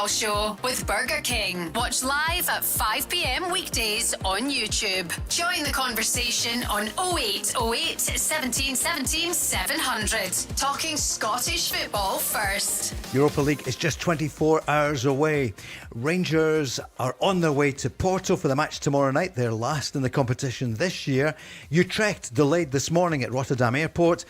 football show with Burger King. Watch live at 5 p.m. weekdays on YouTube. Join the conversation on 0808 17 17 700. Talking Scottish football first. Europa League is just 24 hours away. Rangers are on their way to Porto for the match tomorrow night. They're last in the competition this year. Utrecht delayed this morning at Rotterdam Airport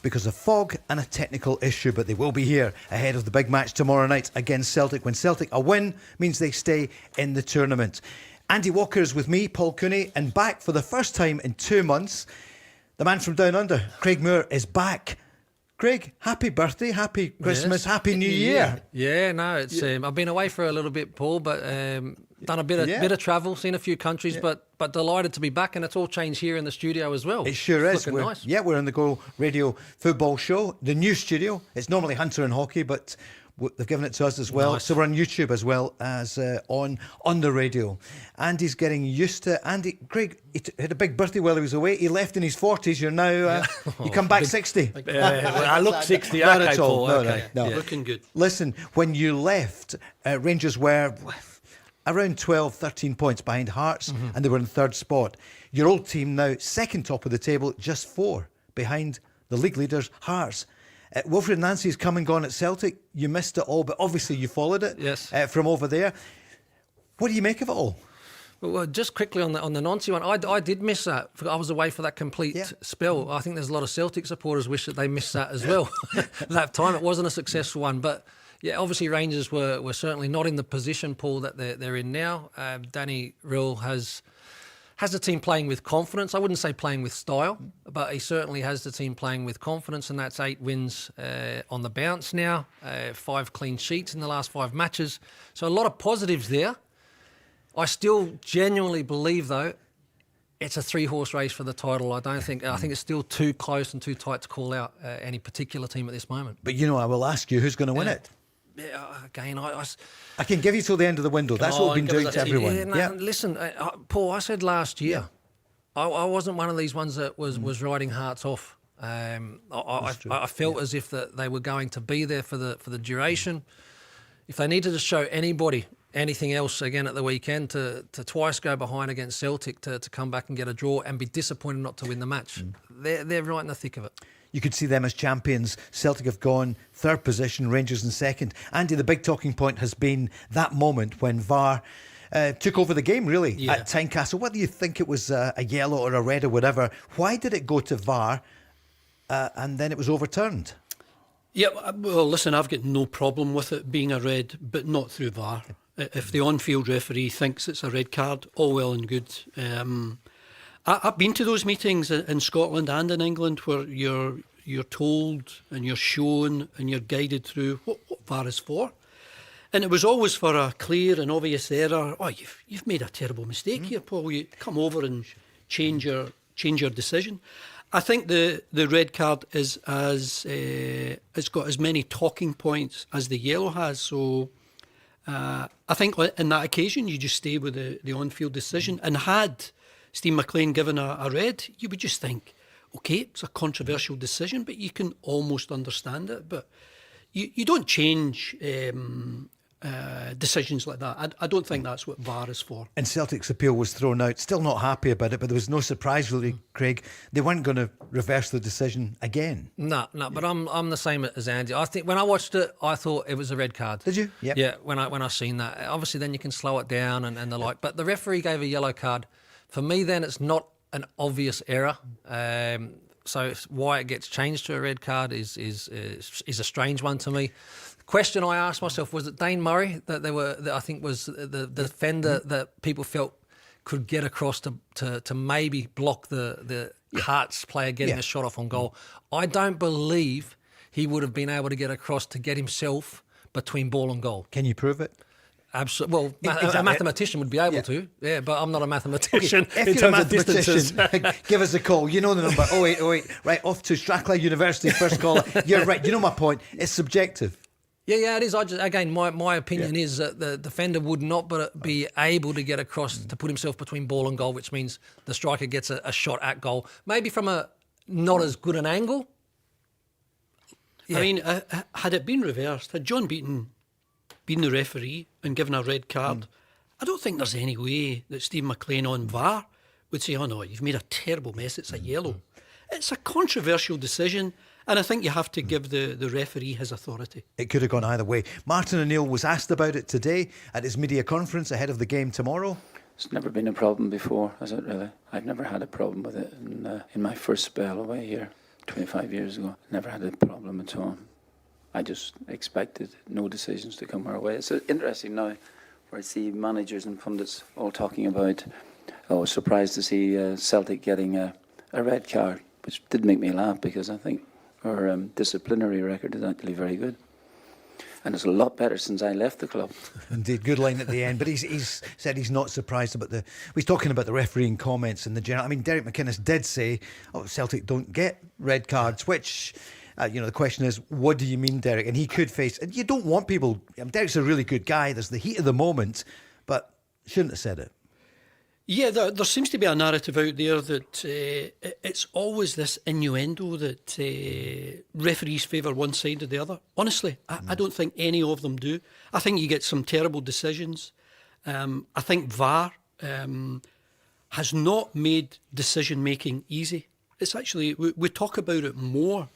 because of fog and a technical issue, but they will be here ahead of the big match tomorrow night against Celtic. When Celtic a win means they stay in the tournament. Andy Walker is with me, Paul Cooney, and back for the first time in 2 months. The man from down under, Craig Moore, is back. Craig, happy birthday, happy Christmas, yes. Happy New Year. Yeah, no, it's I've been away for a little bit, Paul, but done a bit of travel, seen a few countries, but delighted to be back, and it's all changed here in the studio as well. It sure is. Looking nice. Yeah, we're in the Go Radio Football Show, the new studio. It's normally Hunter and Hockey, but they've given it to us as well. Nice. So we're on YouTube as well as on the radio. Andy's getting used to Andy. Craig, he had a big birthday while he was away. He left in his 40s. You're now, you come back 60. I look 60. Not Okay, at all. Paul, No. Yeah. Looking good. Listen, when you left, Rangers were around 12, 13 points behind Hearts, and they were in third spot. Your old team now, second top of the table, just 4 behind the league leaders, Hearts. Wilfried and Nancy's come and gone at Celtic. You missed it all, but obviously you followed it from over there. What do you make of it all? Well, just quickly on the Nancy one, I did miss that. I was away for that complete spell. I think there's a lot of Celtic supporters wish that they missed that as well. That time it wasn't a successful one, but yeah, obviously Rangers were certainly not in the position, Paul, that they're in now. Danny Röhl has the team playing with confidence. I wouldn't say playing with style, but he certainly has the team playing with confidence, and that's 8 wins on the bounce now, 5 clean sheets in the last 5 matches. So a lot of positives there. I still genuinely believe, though, it's a 3-horse race for the title. I think it's still too close and too tight to call out any particular team at this moment. But I will ask you, who's going to win it? Yeah, again, I can give you till the end of the window. That's what we've been doing to everyone. Listen, Paul, I said last year, I wasn't one of these ones that was riding Hearts off. I felt as if that they were going to be there for the duration. If they needed to show anybody anything else again at the weekend, to twice go behind against Celtic, to come back and get a draw and be disappointed not to win the match, they're right in the thick of it. You could see them as champions. Celtic have gone third position, Rangers in second. Andy, the big talking point has been that moment when VAR took over the game, really, at Tynecastle. Whether you think it was a yellow or a red or whatever, why did it go to VAR and then it was overturned? Yeah, well, listen, I've got no problem with it being a red, but not through VAR. If the on-field referee thinks it's a red card, all well and good. I've been to those meetings in Scotland and in England where you're told and you're shown and you're guided through what VAR is for. And it was always for a clear and obvious error. Oh, you've made a terrible mistake here, Paul. You come over and change your decision. I think the red card it's got as many talking points as the yellow has. So I think on that occasion you just stay with the on-field decision. And had Steve McLean given a red, you would just think, okay, it's a controversial decision, but you can almost understand it. But you don't change decisions like that. I don't think that's what VAR is for. And Celtic's appeal was thrown out. Still not happy about it, but there was no surprise really, Craig. They weren't going to reverse the decision again. No, but I'm the same as Andy. I think when I watched it, I thought it was a red card. Did you? Yep. Yeah. When I seen that, obviously then you can slow it down and the like. But the referee gave a yellow card. For me, then it's not an obvious error. So why it gets changed to a red card is a strange one to me. The question I asked myself, was it Dane Murray that I think was the defender that people felt could get across to maybe block the Hearts player getting a shot off on goal. I don't believe he would have been able to get across to get himself between ball and goal. Can you prove it? Absolutely. Well, a mathematician would be able to, but I'm not a mathematician. If in you're terms a of distances. give us a call. You know the number, 0808. Right, off to Strathclyde University, first call. You're right, you know my point. It's subjective. Yeah, it is. My opinion is that the defender would not be able to get across to put himself between ball and goal, which means the striker gets a shot at goal. Maybe from a not as good an angle. Yeah. I mean, had it been reversed, had John Beaton been the referee and given a red card, I don't think there's any way that Steve McLean on VAR would say, oh no, you've made a terrible mess, it's a yellow. It's a controversial decision, and I think you have to give the referee his authority. It could have gone either way. Martin O'Neill was asked about it today at his media conference ahead of the game tomorrow. It's never been a problem before, has it really? I've never had a problem with it in my first spell away here 25 years ago. Never had a problem at all. I just expected no decisions to come our way. It's interesting now where I see managers and pundits all talking about, I was surprised to see Celtic getting a red card, which did make me laugh because I think our disciplinary record is actually very good. And it's a lot better since I left the club. Indeed, good line at the end. But he's said he's not surprised about he's talking about the refereeing comments and the general. I mean, Derek McInnes did say, Celtic don't get red cards, which... the question is, what do you mean, Derek? And he could face... And you don't want people... Derek's a really good guy. There's the heat of the moment, but shouldn't have said it. Yeah, there seems to be a narrative out there that it's always this innuendo that referees favour one side or the other. Honestly, I don't think any of them do. I think you get some terrible decisions. I think VAR has not made decision-making easy. It's actually... We talk about it more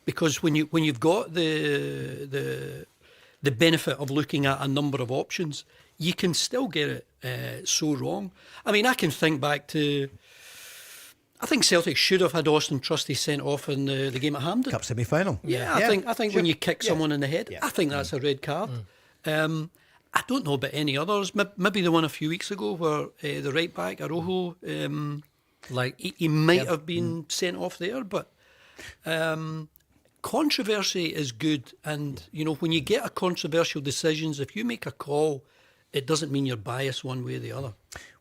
because when you've got the benefit of looking at a number of options, you can still get it so wrong. I mean, I can think back to... I think Celtic should have had Austin Trusty sent off in the game at Hampden. Cup semi-final. Yeah, I think when you kick someone in the head, I think that's a red card. I don't know about any others. Maybe the one a few weeks ago where the right back, Röhl, he might have been sent off there, but... controversy is good, and when you get a controversial decisions, if you make a call, it doesn't mean you're biased one way or the other.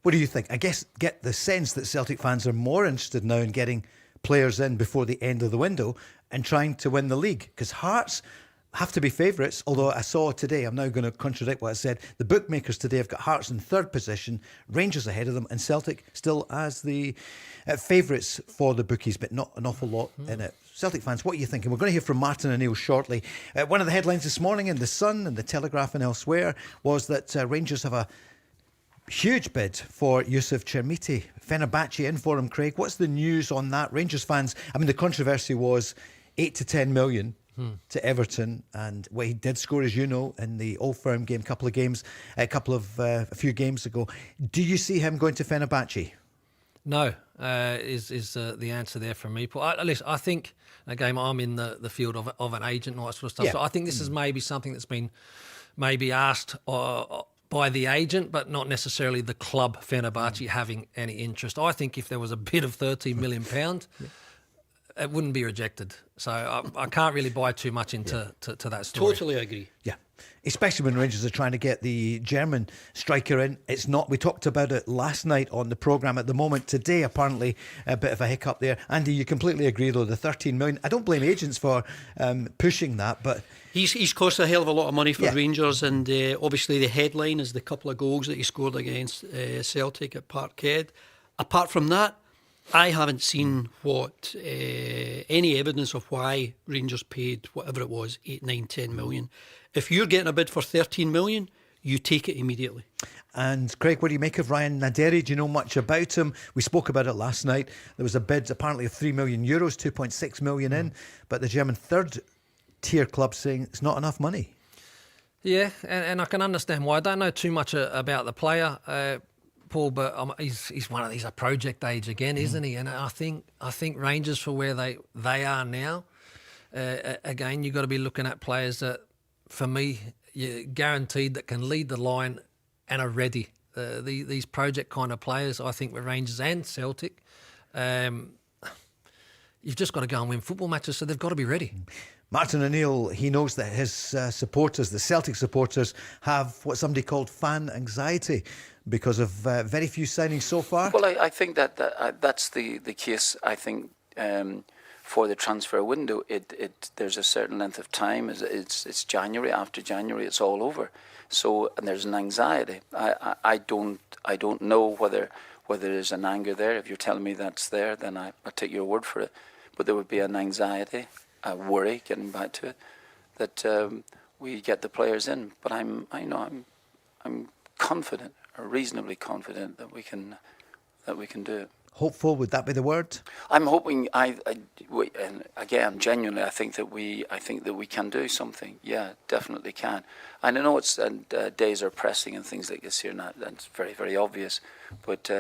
What do you think? I guess get the sense that Celtic fans are more interested now in getting players in before the end of the window and trying to win the league, because Hearts have to be favourites, although I saw today, I'm now going to contradict what I said, the bookmakers today have got Hearts in third position, Rangers ahead of them, and Celtic still as the favourites for the bookies, but not an awful lot in it. Celtic fans, what are you thinking? We're going to hear from Martin O'Neill shortly. One of the headlines this morning in The Sun and The Telegraph and elsewhere was that Rangers have a huge bid for Yusuf Chermiti. Fenerbahce in for him, Craig. What's the news on that? Rangers fans, I mean, the controversy was 8 to 10 million to Everton, and he did score, as you know, in the Old Firm game, a few games ago. Do you see him going to Fenerbahce? No, is the answer there from me, Paul. At least I think, again, I'm in the field of an agent and all that sort of stuff. Yeah. So I think this is maybe something that's been maybe asked by the agent, but not necessarily the club Fenerbahce having any interest. I think if there was a bid of £13 million, it wouldn't be rejected. So I can't really buy too much into to that story. Totally agree. Yeah. Especially when Rangers are trying to get the German striker in. It's not. We talked about it last night on the programme. At the moment, today, apparently, a bit of a hiccup there. Andy, you completely agree, though, the 13 million. I don't blame agents for pushing that, but... He's cost a hell of a lot of money for Rangers, and obviously the headline is the couple of goals that he scored against Celtic at Parkhead. Apart from that, I haven't seen any evidence of why Rangers paid whatever it was, 8, 9, 10 million. If you're getting a bid for 13 million, you take it immediately. And Craig, what do you make of Ryan Naderi? Do you know much about him? We spoke about it last night. There was a bid apparently of €3 million, 2.6 million in, but the German third tier club saying it's not enough money. Yeah, and I can understand why. I don't know too much about the player, Paul, but he's one of these project age again, isn't he? And I think Rangers, for where they are now, again, you've got to be looking at players that, for me, you're guaranteed that can lead the line and are ready. These project kind of players, I think, with Rangers and Celtic, you've just got to go and win football matches, so they've got to be ready. Martin O'Neill, he knows that his supporters, the Celtic supporters, have what somebody called fan anxiety because of very few signings so far. Well, I think that's the case. I think for the transfer window, there's a certain length of time. It's January. After January, it's all over. So, and there's an anxiety. I don't know whether there's an anger there. If you're telling me that's there, then I take your word for it. But there would be an anxiety, a worry, getting back to it, that we get the players in. But I'm confident, or reasonably confident, that we can do it. Hopeful, would that be the word? I'm hoping. And again, genuinely, I think that we can do something. Yeah, definitely can. And I know it's days are pressing and things like this here, and that's very, very obvious. But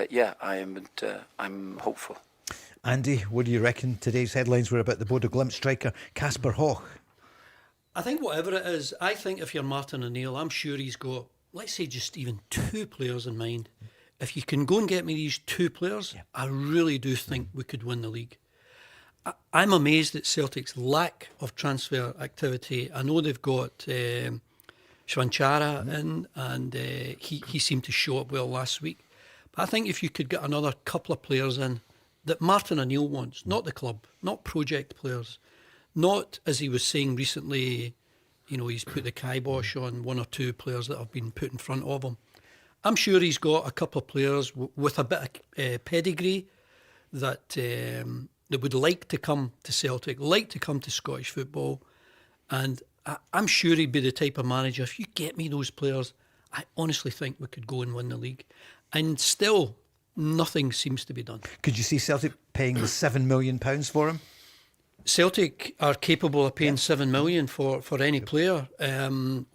I'm hopeful. Andy, what do you reckon? Today's headlines were about the Bodo Glimt striker Kasper Høeg. I think whatever it is, I think if you're Martin O'Neill, I'm sure he's got, let's say, just even 2 players in mind. If you can go and get me these 2 players, I really do think we could win the league. I'm amazed at Celtic's lack of transfer activity. I know they've got Schwanchara in, and he seemed to show up well last week. But I think if you could get another couple of players in that Martin O'Neill wants, not the club, not project players, not, as he was saying recently, he's put the kibosh on 1 or 2 players that have been put in front of him. I'm sure he's got a couple of players with a bit of pedigree that would like to come to Celtic, like to come to Scottish football. And I'm sure he'd be the type of manager, if you get me those players, I honestly think we could go and win the league. And still, nothing seems to be done. Could you see Celtic paying the £7 million for him? Celtic are capable of paying £7 million for any player.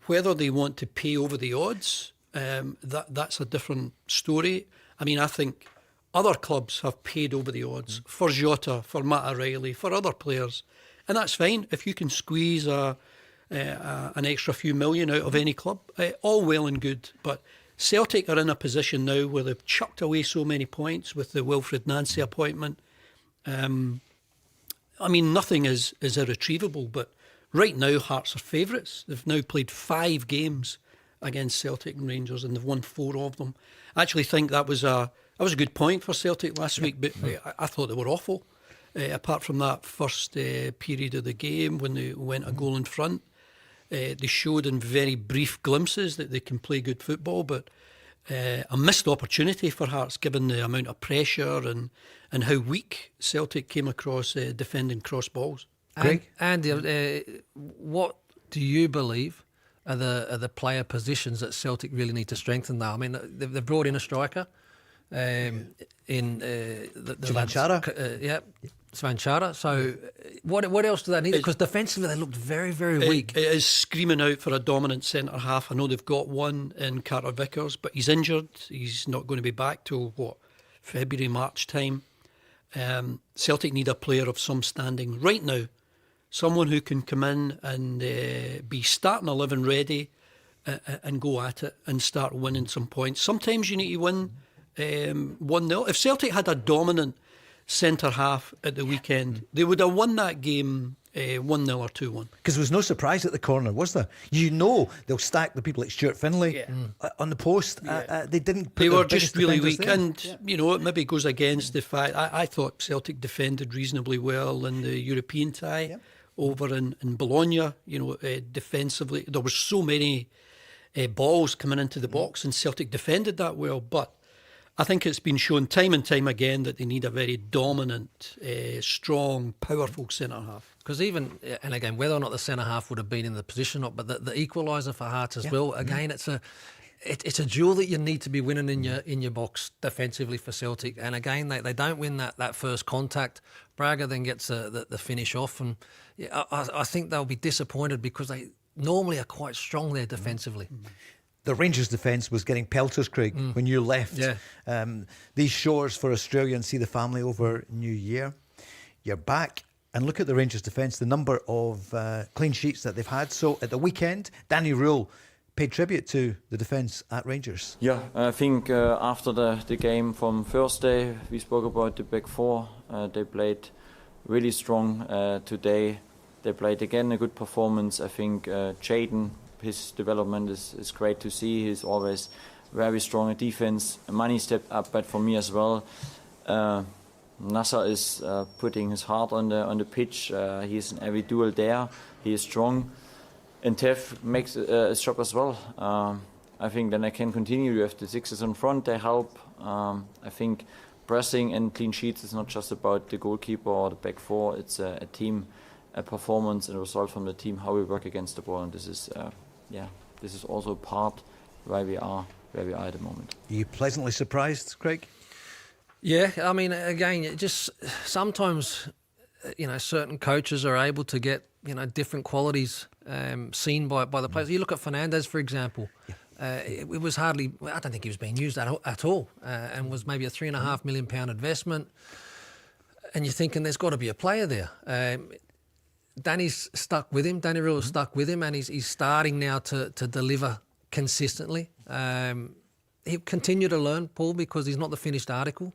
Whether they want to pay over the odds, that's a different story. I mean, I think other clubs have paid over the odds for Jota, for Matt O'Reilly, for other players, and that's fine if you can squeeze an extra few million out of any club. All well and good, but Celtic are in a position now where they've chucked away so many points with the Wilfried Nancy appointment. I mean, nothing is irretrievable, but right now Hearts are favourites. They've now played 5 games against Celtic and Rangers, and they've won 4 of them. I actually think that was a good point for Celtic last week, but I thought they were awful. Apart from that first period of the game when they went a goal in front, they showed in very brief glimpses that they can play good football, but a missed opportunity for Hearts given the amount of pressure and how weak Celtic came across defending cross balls. Greg? Andy, what do you believe are the player positions that Celtic really need to strengthen now? I mean, they've brought in a striker in Schwanchara. Schwanchara. So what else do they need? Because defensively they looked very, very weak. It is screaming out for a dominant centre half. I know they've got one in Carter Vickers, but he's injured. He's not going to be back till February, March time. Celtic need a player of some standing right now. Someone who can come in and be starting 11 ready and go at it and start winning some points. Sometimes you need to win 1-0. If Celtic had a dominant centre half at the weekend, they would have won that game 1-0 or 2-1. Because there was no surprise at the corner, was there? They'll stack the people like Stuart Finlay on the post. They didn't. They were just really weak, there. And it maybe goes against the fact. I thought Celtic defended reasonably well in the European tie over in Bologna. Defensively, there were so many balls coming into the box, and Celtic defended that well, but I think it's been shown time and time again that they need a very dominant, strong, powerful centre-half. Because even, and again, whether or not the centre-half would have been in the position, but the equaliser for Hearts as well, again, it's a duel that you need to be winning in your box defensively for Celtic. And again, they don't win that first contact. Braga then gets the finish off. And I think they'll be disappointed because they normally are quite strong there defensively. The Rangers' defence was getting pelters, Craig, when you left these shores for Australia and see the family over New Year. You're back and look at the Rangers' defence, the number of clean sheets that they've had. So at the weekend, Danny Röhl paid tribute to the defence at Rangers. Yeah, I think after the game from Thursday, we spoke about the back four. They played really strong today. They played again a good performance. I think Jayden, his development is great to see. He's always very strong at defense. Mani stepped up, but for me as well, Nasser is putting his heart on the pitch. He's in every duel there. He is strong, and Tev makes his job as well. I think then I can continue. You have the sixes in front. They help. I think pressing and clean sheets is not just about the goalkeeper or the back four. It's a team a performance and a result from the team, how we work against the ball, and this is this is also part where we are at the moment. Are you pleasantly surprised, Craig? Yeah, I mean, again, it just sometimes, certain coaches are able to get, different qualities seen by the players. You look at Fernandes, for example. It was hardly, I don't think he was being used at all, and was maybe a £3.5 million investment. And you're thinking there's got to be a player there. Danny's stuck with him. Danny Röhl is stuck with him, and he's starting now to deliver consistently. He'll continue to learn, Paul, because he's not the finished article.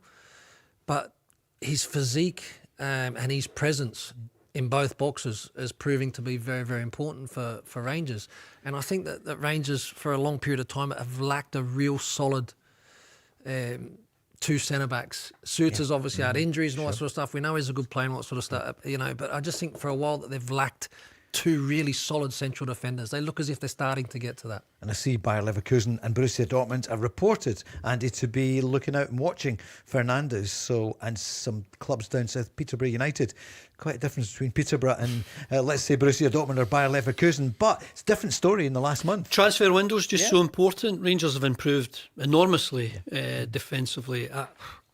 But his physique and his presence in both boxes is proving to be very, very important for Rangers. And I think that Rangers, for a long period of time, have lacked a real solid two centre-backs. Suter's obviously had injuries and all that sort of stuff. We know he's a good player and all that sort of stuff, but I just think for a while that they've lacked two really solid central defenders. They look as if they're starting to get to that. And I see Bayer Leverkusen and Borussia Dortmund have reported, Andy, to be looking out and watching Fernandes. So, and some clubs down south, Peterborough United. Quite a difference between Peterborough and, let's say, Borussia Dortmund or Bayer Leverkusen. But it's a different story in the last month. Transfer window's just so important. Rangers have improved enormously defensively.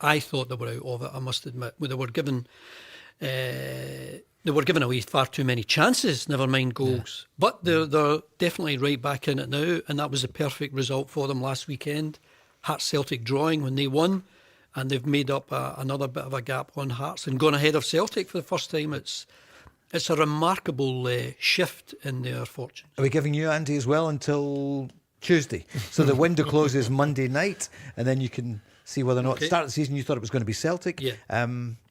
I thought they were out of it, I must admit. They were given... They were giving away far too many chances, never mind goals. Yeah. But they're definitely right back in it now, and that was a perfect result for them last weekend. Hearts Celtic drawing when they won, and they've made up another bit of a gap on Hearts and gone ahead of Celtic for the first time. It's a remarkable shift in their fortunes. Are we giving you, Andy, as well until Tuesday? So the window closes Monday night, and then you can see whether or not, start of the season you thought it was going to be Celtic. Yeah.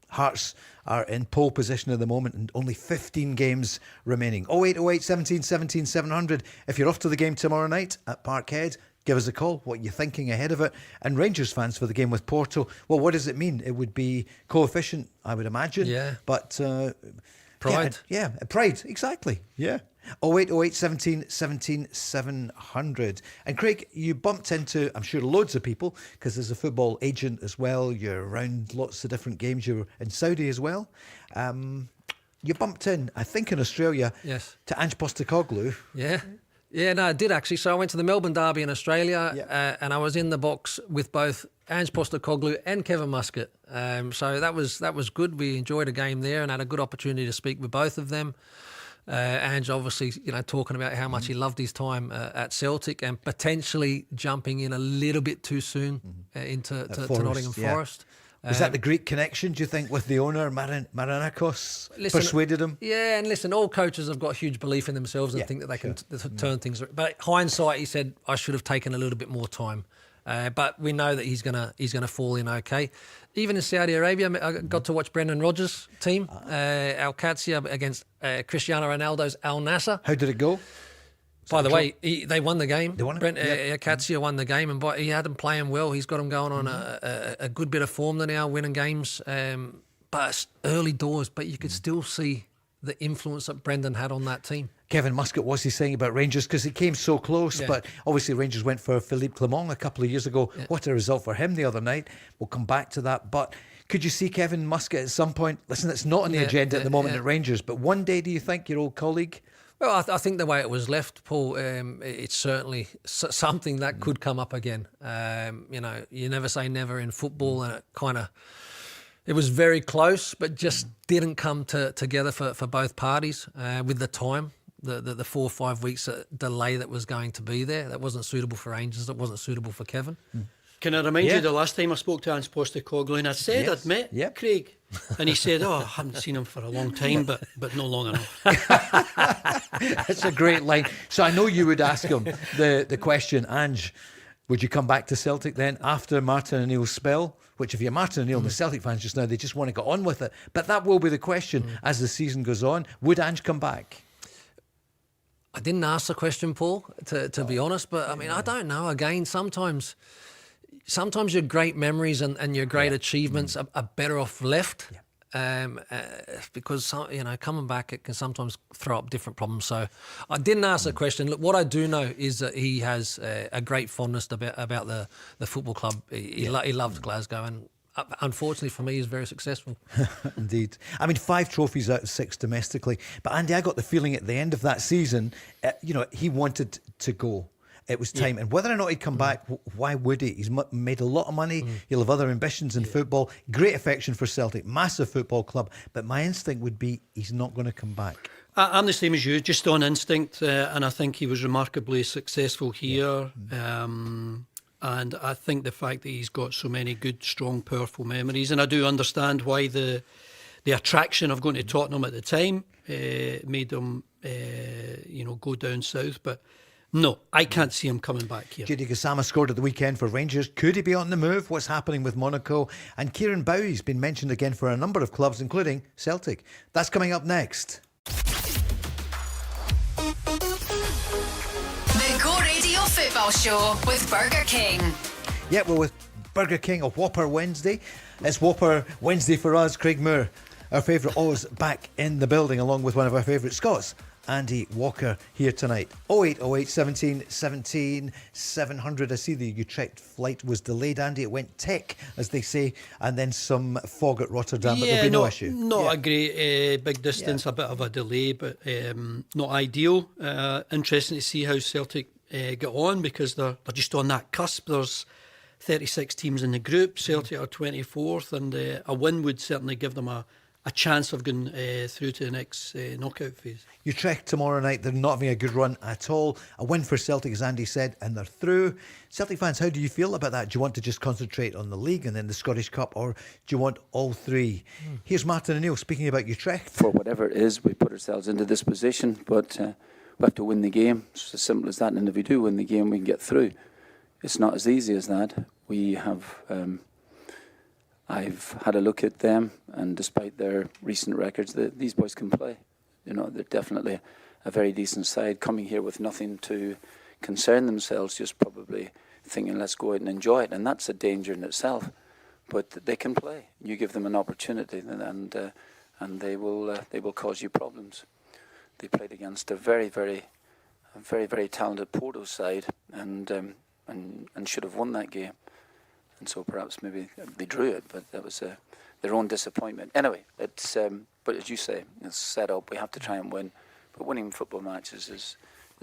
Hearts are in pole position at the moment and only 15 games remaining. 0808 17 17 700. If you're off to the game tomorrow night at Parkhead, give us a call. What you're thinking ahead of it. And Rangers fans for the game with Porto. Well, what does it mean? It would be coefficient, I would imagine. Yeah. But pride. Yeah, pride. Exactly. Yeah. 0808 17 17 700. And Craig, you bumped into, I'm sure, loads of people, because there's a football agent as well. You're around lots of different games. You were in Saudi as well. You bumped in, I think in Australia, to Ange Postecoglou. Yeah, no, I did actually. So I went to the Melbourne Derby in Australia, and I was in the box with both Ange Postecoglou and Kevin Muscat. So that was good. We enjoyed a game there and had a good opportunity to speak with both of them. Ange obviously, talking about how much he loved his time at Celtic and potentially jumping in a little bit too soon into Nottingham Forest. Was that the Greek connection, do you think, with the owner, Marinakos, persuaded him? Yeah, and listen, all coaches have got huge belief in themselves and think that they can turn things around. But hindsight, he said, I should have taken a little bit more time. But we know that he's gonna fall in okay. Even in Saudi Arabia, I got to watch Brendan Rodgers' team, Al Qadsiya against Cristiano Ronaldo's Al Nassr. How did it go? By the way, they won the game. They won it? Qadsiya won the game, and he had them playing well. He's got them going on a good bit of form there now, winning games. But it's early doors, but you could still see the influence that Brendan had on that team. Kevin Muscat, what's he saying about Rangers? Because he came so close, but obviously Rangers went for Philippe Clement a couple of years ago. Yeah. What a result for him the other night. We'll come back to that. But could you see Kevin Muscat at some point? Listen, it's not on the agenda at the moment at Rangers, but one day, do you think, your old colleague? Well, I think the way it was left, Paul, it's certainly something that could come up again. You never say never in football, and it was very close, but just didn't come together for both parties with the time. The 4 or 5 weeks delay that was going to be there. That wasn't suitable for Rangers. That wasn't suitable for Kevin. Can I remind you the last time I spoke to Ange Postecoglou, and I said I'd met Craig, and he said, I haven't seen him for a long time, but not long enough. That's a great line. So I know you would ask him the question, Ange, would you come back to Celtic then after Martin O'Neill's spell? Which, if you're Martin O'Neill and the Celtic fans just now, they just want to get on with it. But that will be the question as the season goes on. Would Ange come back? I didn't ask the question, Paul, to be honest, but I mean, I don't know. Again, sometimes your great memories and your great achievements are better off left, because coming back, it can sometimes throw up different problems. So I didn't ask the question. Look, what I do know is that he has a great fondness about the football club. He loved Glasgow, and unfortunately for me, is very successful. Indeed. I mean, 5 trophies out of 6 domestically. But Andy, I got the feeling at the end of that season, he wanted to go. It was time. And whether or not he'd come back, why would he? He's made a lot of money. He'll have other ambitions in football. Great affection for Celtic. Massive football club. But my instinct would be he's not going to come back. I'm the same as you, just on instinct. And I think he was remarkably successful here. And I think the fact that he's got so many good, strong, powerful memories, and I do understand why the attraction of going to Tottenham at the time made him, go down south. But no, I can't see him coming back here. Judy Gassama scored at the weekend for Rangers. Could he be on the move? What's happening with Monaco? And Kieran Bowie's been mentioned again for a number of clubs, including Celtic. That's coming up next. Go Radio Football Show with Burger King. Yeah, we're with Burger King, a Whopper Wednesday. It's Whopper Wednesday for us. Craig Moore, our favourite Oz, back in the building along with one of our favourite Scots, Andy Walker, here tonight. 0808 17 17 700. I see the Utrecht flight was delayed, Andy. It went tech, as they say, and then some fog at Rotterdam, but there'll be no issue. Not a great big distance, a bit of a delay, but not ideal. Interesting to see how Celtic get on, because they're just on that cusp. There's 36 teams in the group. Celtic are 24th, and a win would certainly give them a chance of going through to the next knockout phase. Utrecht tomorrow night, they're not having a good run at all. A win for Celtic, as Andy said, and they're through. Celtic fans, how do you feel about that? Do you want to just concentrate on the league and then the Scottish Cup, or do you want all three? Here's Martin O'Neill speaking about Utrecht. For whatever it is, we put ourselves into this position, but we have to win the game. It's as simple as that, and if we do win the game, we can get through. It's not as easy as that. We have... I've had a look at them, and despite their recent records, these boys can play. They're definitely a very decent side, coming here with nothing to concern themselves, just probably thinking, let's go out and enjoy it, and that's a danger in itself. But they can play. You give them an opportunity, and they will cause you problems. They played against a very, very talented Porto side, and should have won that game. And so perhaps maybe they drew it, but that was their own disappointment. Anyway, it's but as you say, it's set up. We have to try and win. But winning football matches is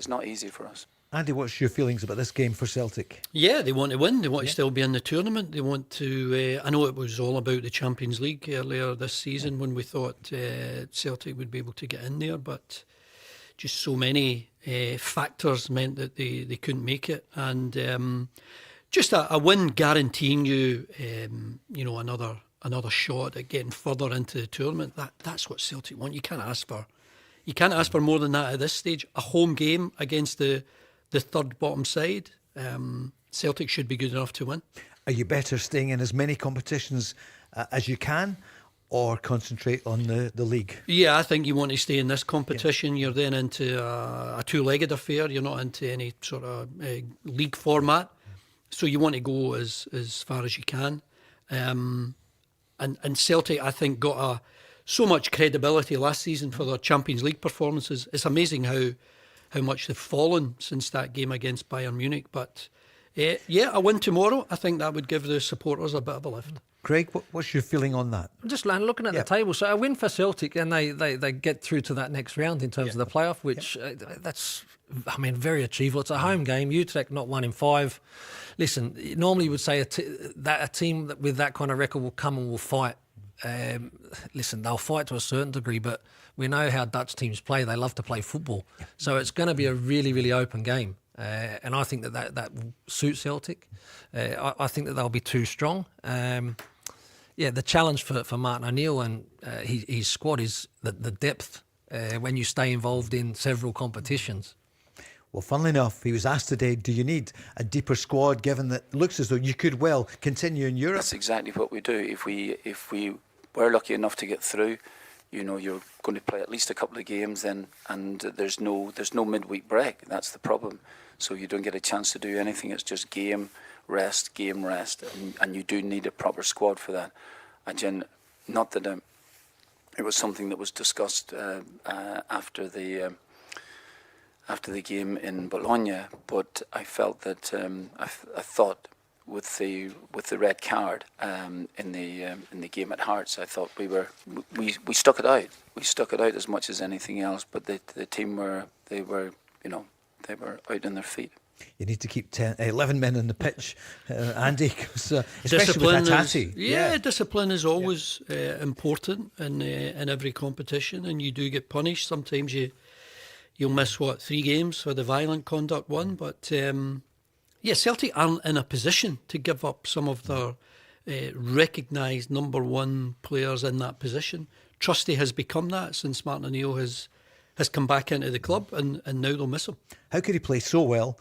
not easy for us. Andy, what's your feelings about this game for Celtic? Yeah, they want to win. They want to still be in the tournament. They want to... I know it was all about the Champions League earlier this season when we thought Celtic would be able to get in there, but just so many factors meant that they couldn't make it. And... just a win guaranteeing you, another shot at getting further into the tournament. That's what Celtic want. You can't ask for more than that at this stage. A home game against the third bottom side. Celtic should be good enough to win. Are you better staying in as many competitions as you can, or concentrate on the league? Yeah, I think you want to stay in this competition. Yeah. You're then into a two-legged affair. You're not into any sort of league format. So you want to go as far as you can. And Celtic, I think, got so much credibility last season for their Champions League performances. It's amazing how much they've fallen since that game against Bayern Munich. But a win tomorrow, I think that would give the supporters a bit of a lift. Craig, what's your feeling on that? I'm just looking at the table. So a win for Celtic, and they get through to that next round in terms of the playoff, which that's, very achievable. It's a home game. Utrecht not 1 in 5. Listen, normally you would say that a team with that kind of record will come and will fight. Listen, they'll fight to a certain degree, but we know how Dutch teams play. They love to play football. So it's going to be a really, really open game. And I think that will suit Celtic. I think that they'll be too strong. The challenge for Martin O'Neill and his squad is the depth when you stay involved in several competitions. Well, funnily enough, he was asked today, do you need a deeper squad, given that it looks as though you could well continue in Europe? That's exactly what we do. If we were lucky enough to get through, you're going to play at least a couple of games then, and there's no midweek break. That's the problem. So you don't get a chance to do anything. It's just game, rest, and you do need a proper squad for that. Again, not that it was something that was discussed after the game in Bologna, but I felt that I thought the red card in the game at Hearts. I thought we stuck it out. We stuck it out as much as anything else. But the team were out on their feet. You need to keep 11 men on the pitch, Andy, 'cause, especially with Hatate. Discipline is always important in every competition, and you do get punished. Sometimes you'll miss 3 games for the violent conduct one, but Celtic aren't in a position to give up some of their recognised number 1 players in that position. Trusty has become that since Martin O'Neill has come back into the club, and now they'll miss him. How could he play so well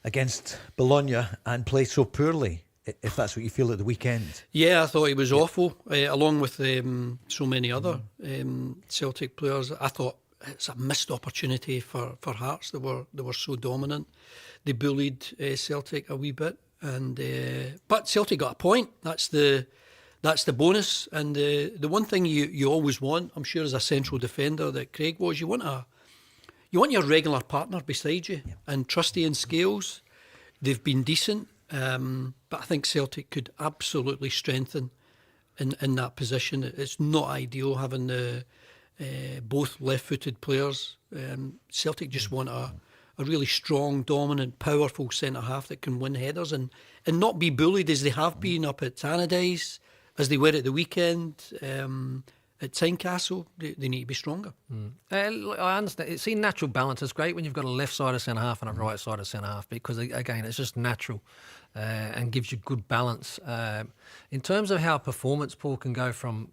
against Bologna and play so poorly, if that's what you feel at the weekend? Yeah, I thought he was awful, along with so many other Celtic players. I thought it's a missed opportunity for Hearts. They were so dominant. They bullied Celtic a wee bit, but Celtic got a point. That's the bonus. And the one thing you always want, I'm sure, as a central defender that Craig was, you want your regular partner beside you. And Trusty and Scales, they've been decent, but I think Celtic could absolutely strengthen in that position. It's not ideal having both left-footed players. Celtic just want a really strong, dominant, powerful centre-half that can win headers and not be bullied as they have been up at Tannadice, as they were at the weekend. At Tynecastle, they need to be stronger. I understand. See, natural balance is great when you've got a left-sided centre-half and a right-sided centre-half, because, again, it's just natural and gives you good balance. In terms of how a performance, Paul, can go from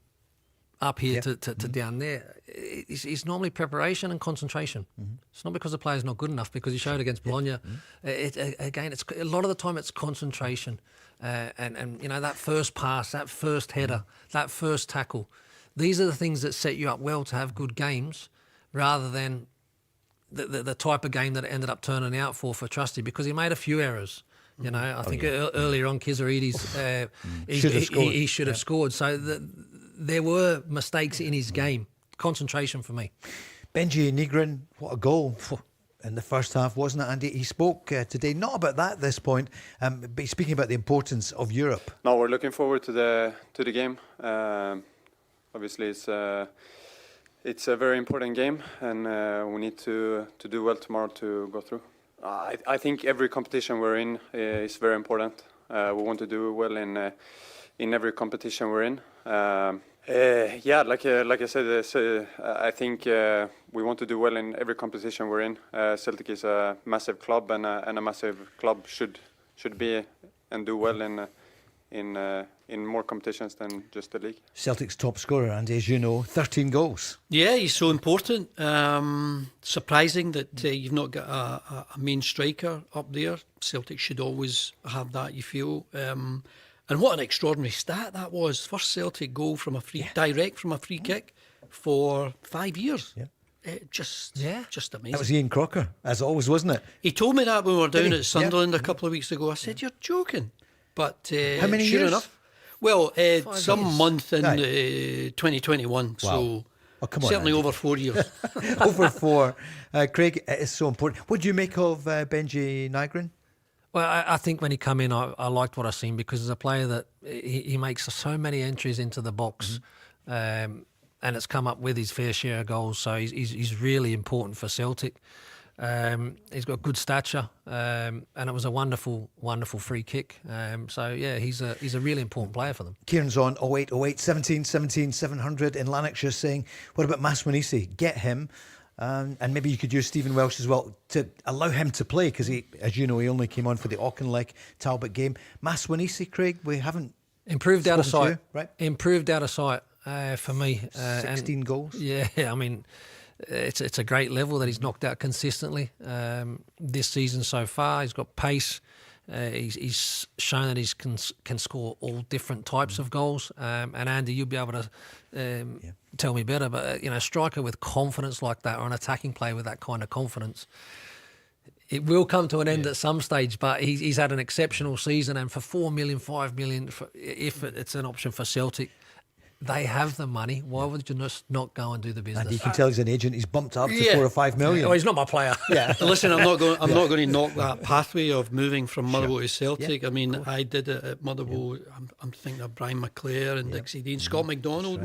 up here to down there, it's normally preparation and concentration. It's not because the player's not good enough, because he showed against Bologna. It's a lot of the time it's concentration. And that first pass, that first header, that first tackle. These are the things that set you up well to have good games, rather than the type of game that it ended up turning out for Trusty, because he made a few errors. I think earlier on, Kizarides, he should have scored. So there were mistakes in his game. Concentration for me. Benji Nygren, what a goal in the first half, wasn't it, Andy? He spoke today, not about that at this point, but he's speaking about the importance of Europe. No, we're looking forward to the game. Obviously, it's a very important game, and we need to do well tomorrow to go through. I think every competition we're in is very important. We want to do well in every competition we're in. Like I said, I think we want to do well in every competition we're in. Celtic is a massive club, and a massive club should be and do well in more competitions than just the league. Celtic's top scorer, and as you know, 13 goals. Yeah, he's so important. Surprising that you've not got a main striker up there. Celtic should always have that, you feel. And what an extraordinary stat that was. First Celtic goal from direct from a free kick for 5 years. Yeah. Just amazing. That was Ian Crocker, as always, wasn't it? He told me that when we were down at Sunderland a couple of weeks ago. I said, "You're joking." But how many sure years? Enough, well, some month in 2021. Wow. So come on, certainly Andy. over 4 years. Over 4. Craig, it is so important. What do you make of Benji Nygren? Well, I think when he come in, I liked what I seen, because as a player that he makes so many entries into the box, and it's come up with his fair share of goals. So he's really important for Celtic. He's got good stature, and it was a wonderful, wonderful free kick. He's a really important player for them. Kieran's on 0808 17 17 700 in Lanarkshire saying, what about Maswanisi? Get him. And maybe you could use Stephen Welsh as well to allow him to play, because he, as you know, he only came on for the Auchinleck Talbot game. Maswanisi, Craig, we haven't improved out of sight, you, right? Improved out of sight for me. 16 goals. Yeah, I mean, it's a great level that he's knocked out consistently this season so far. He's got pace. He's shown that he can score all different types of goals. And Andy, you'll be able to tell me better, but a striker with confidence like that, or an attacking player with that kind of confidence, it will come to an end at some stage. But he's had an exceptional season, and for 4 million, 5 million, if it's an option for Celtic, they have the money. Why would you just not go and do the business? And you can tell he's an agent. He's bumped up to Yeah. 4 or 5 million. Oh, he's not my player. Yeah. Listen, I'm not going to knock that pathway of moving from Motherwell to Celtic. Yeah, I mean, I did it at Motherwell. I'm thinking of Brian McClare and Dixie Dean, Scott McDonald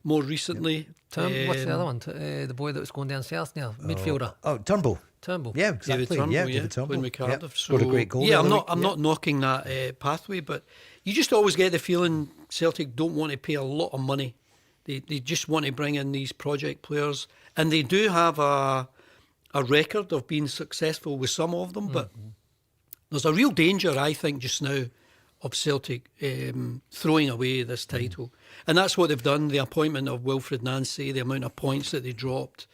more recently. What's the other one? The boy that was going down south now, midfielder. Oh, Turnbull. Turnbull. Yeah, David exactly. Turnbull, yeah, David Turnbull. playing with Cardiff. Yeah. Scored a great goal. Yeah, the other I'm week. not knocking that pathway, but you just always get the feeling Celtic don't want to pay a lot of money. They just want to bring in these project players, and they do have a record of being successful with some of them. But there's a real danger, I think, just now of Celtic throwing away this title, and that's what they've done. The appointment of Wilfried Nancy, the amount of points that they dropped.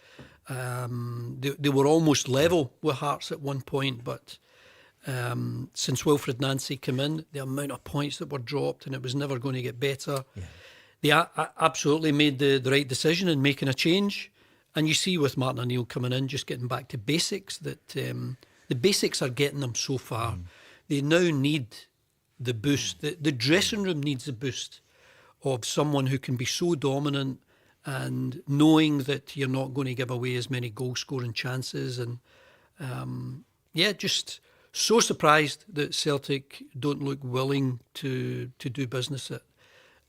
They were almost level with Hearts at one point, but since Wilfried Nancy came in, the amount of points that were dropped, and it was never going to get better. Yeah. They absolutely made the right decision in making a change. And you see with Martin O'Neill coming in, just getting back to basics, that the basics are getting them so far. They now need the boost. The dressing room needs the boost of someone who can be so dominant and knowing that you're not going to give away as many goal-scoring chances. And, just so surprised that Celtic don't look willing to do business at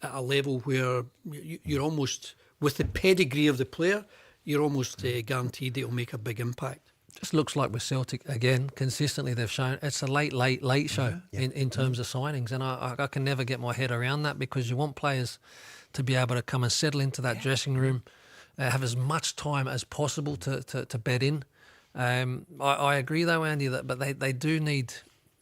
a level where you're almost, with the pedigree of the player, you're almost guaranteed it'll make a big impact. Just looks like with Celtic, again, consistently they've shown it's a late show in terms of signings. And I can never get my head around that, because you want players to be able to come and settle into that dressing room, have as much time as possible to bed in. I agree though, Andy, but they do need,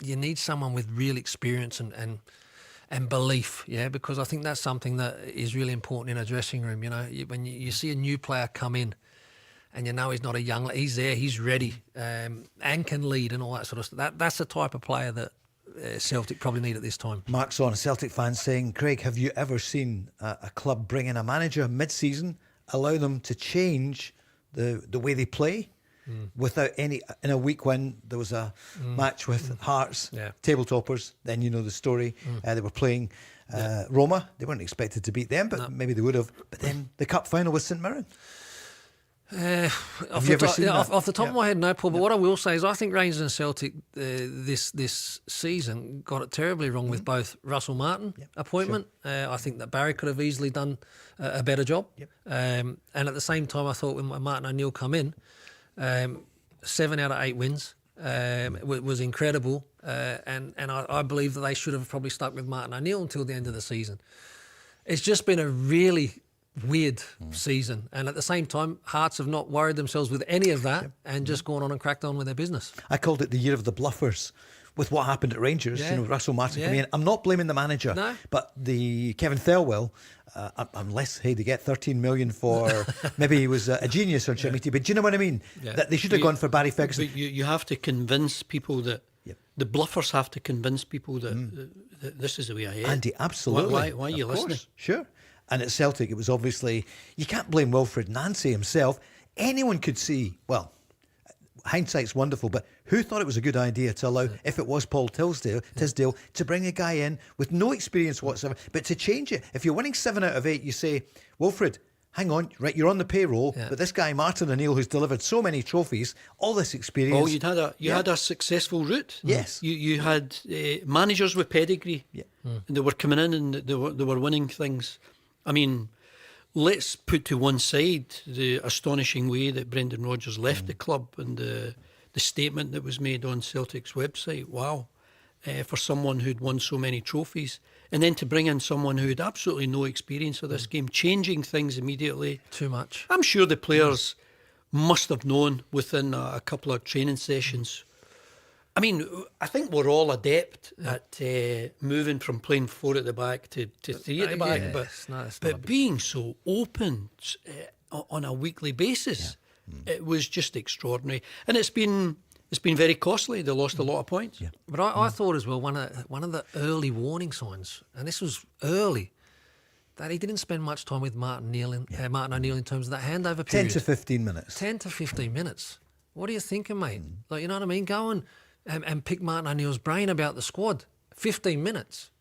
you need someone with real experience and belief, because I think that's something that is really important in a dressing room. You know, when you see a new player come in, and you know he's not a young, he's there, he's ready, and can lead and all that sort of stuff. That's the type of player that Celtic probably need at this time. Mark's on, a Celtic fan, saying, Craig, have you ever seen a club bring in a manager mid-season, allow them to change the way they play? Without any, in a week when there was a match with Hearts, table toppers, then you know the story. They were playing Roma. They weren't expected to beat them, but maybe they would have. But then the cup final was St Mirren. Off the top of my head, no, Paul. But what I will say is, I think Rangers and Celtic this season got it terribly wrong with both Russell Martin appointment. I think that Barry could have easily done a better job. And at the same time, I thought when Martin O'Neill come in, 7 out of 8 wins was incredible, and I believe that they should have probably stuck with Martin O'Neill until the end of the season. It's just been a really weird season, and at the same time, Hearts have not worried themselves with any of that and just gone on and cracked on with their business. I called it the year of the bluffers. With what happened at Rangers, you know, Russell Martin coming in. I'm not blaming the manager, but the Kevin Thelwell, unless they get 13 million for, maybe he was a genius or Chimity, but do you know what I mean? That they should have gone for Barry Ferguson. But you have to convince people that, the bluffers have to convince people that, that this is the way ahead. Andy, absolutely. Why are you listening? Sure. And at Celtic, it was obviously, you can't blame Wilfried Nancy himself. Anyone could see, well, hindsight's wonderful, but who thought it was a good idea to allow, if it was Paul Tisdale, to bring a guy in with no experience whatsoever, but to change it? If you're winning 7 out of 8, you say, Wilfried, hang on, right, you're on the payroll, but this guy Martin O'Neill, who's delivered so many trophies, all this experience. Oh, you had a successful route. Yes, you had managers with pedigree. And they were coming in and they were winning things. I mean, let's put to one side the astonishing way that Brendan Rodgers left the club and the statement that was made on Celtic's website. Wow, for someone who'd won so many trophies. And then to bring in someone who had absolutely no experience of this game, changing things immediately. Too much. I'm sure the players must have known within a couple of training sessions. I mean, I think we're all adept at moving from playing 4 at the back to 3 at the back, but being so open on a weekly basis, it was just extraordinary, and it's been very costly. They lost a lot of points. But I thought as well, one of the early warning signs, and this was early, that he didn't spend much time with Martin O'Neill in terms of that handover period. 10 to 15 minutes. 10 to 15 minutes. What are you thinking, mate? Like, you know what I mean? Go and pick Martin O'Neill's brain about the squad. 15 minutes.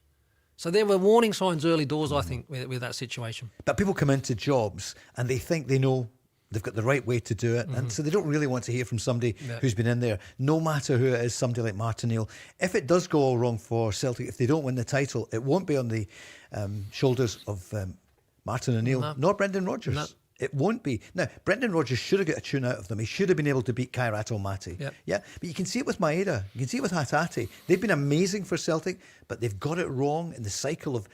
So there were warning signs early doors, I think, with that situation. But people come into jobs and they think they know they've got the right way to do it, and so they don't really want to hear from somebody who's been in there, no matter who it is, somebody like Martin O'Neill. If it does go all wrong for Celtic, if they don't win the title, it won't be on the shoulders of Martin O'Neill nor Brendan Rodgers. No. It won't be. Now, Brendan Rodgers should have got a tune out of them. He should have been able to beat Kairat Almaty. Yep. Yeah, but you can see it with Maeda. You can see it with Hatate. They've been amazing for Celtic, but they've got it wrong in the cycle of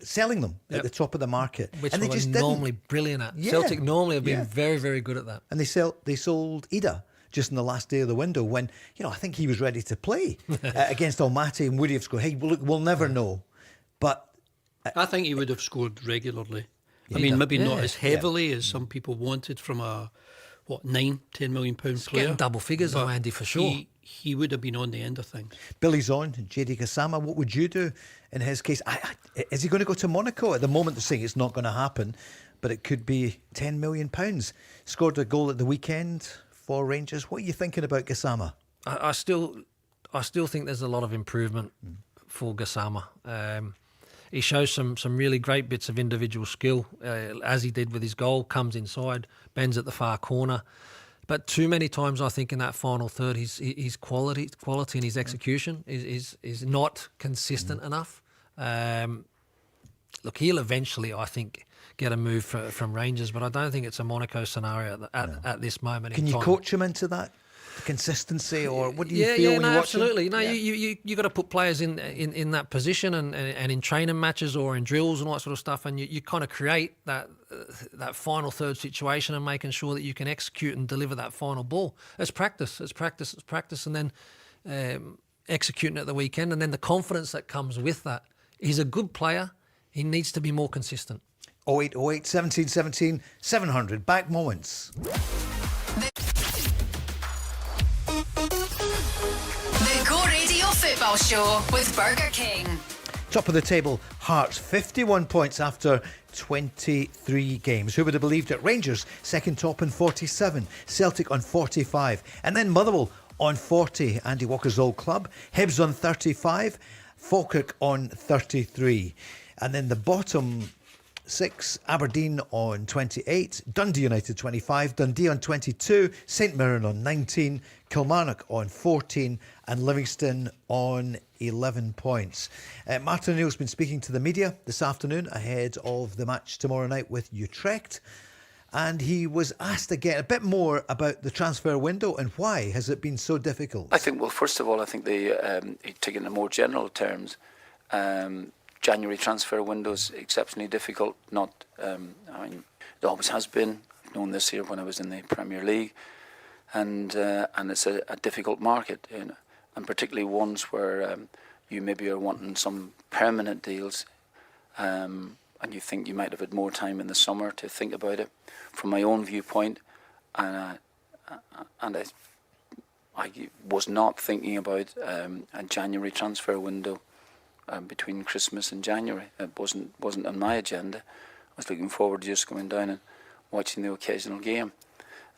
selling them at the top of the market. Which and they were just normally didn't. brilliant at. Yeah. Celtic normally have been very, very good at that. And they sold Ida just in the last day of the window when, I think he was ready to play against Almaty, and would he have scored? Hey, look, we'll never know. But I think he would have scored regularly. I mean, maybe not as heavily as some people wanted from a, 9-10 million pound player. Getting double figures though, Andy, for sure. He would have been on the end of things. Billy's on, JD Gassama, what would you do in his case? Is he going to go to Monaco? At the moment they're saying it's not going to happen, but it could be £10 million. Scored a goal at the weekend for Rangers. What are you thinking about Gassama? I still think there's a lot of improvement for Gassama. He shows some really great bits of individual skill, as he did with his goal, comes inside, bends at the far corner. But too many times, I think, in that final third, his quality and his execution is not consistent enough. Look, he'll eventually, I think, get a move from Rangers, but I don't think it's a Monaco scenario at this moment in time. Can you coach him into that? Consistency, or what do you feel when you watch absolutely. him? No, you got to put players in that position and in training matches or in drills and all that sort of stuff, and you kind of create that final third situation and making sure that you can execute and deliver that final ball. It's practice, and then executing at the weekend, and then the confidence that comes with that. He's a good player. He needs to be more consistent. 0808 17 17 700 back moments. The Go Radio Football Show with Burger King. Top of the table, Hearts 51 points after 23 games. Who would have believed it? Rangers second top on 47, Celtic on 45, and then Motherwell on 40, Andy Walker's old club. Hibs on 35, Falkirk on 33, and then the bottom 6, Aberdeen on 28, Dundee United 25, Dundee on 22, St Mirren on 19, Kilmarnock on 14, and Livingston on 11 points. Martin O'Neill's been speaking to the media this afternoon ahead of the match tomorrow night with Utrecht, and he was asked again a bit more about the transfer window and why has it been so difficult. I think, well, first of all, I think they, taken in more general terms, January transfer window is exceptionally difficult. I mean, it always has been. I've known this year when I was in the Premier League, and it's a difficult market, and particularly ones where you maybe are wanting some permanent deals, and you think you might have had more time in the summer to think about it. From my own viewpoint, and I was not thinking about a January transfer window. Between Christmas and January, it wasn't on my agenda. I was looking forward to just going down and watching the occasional game,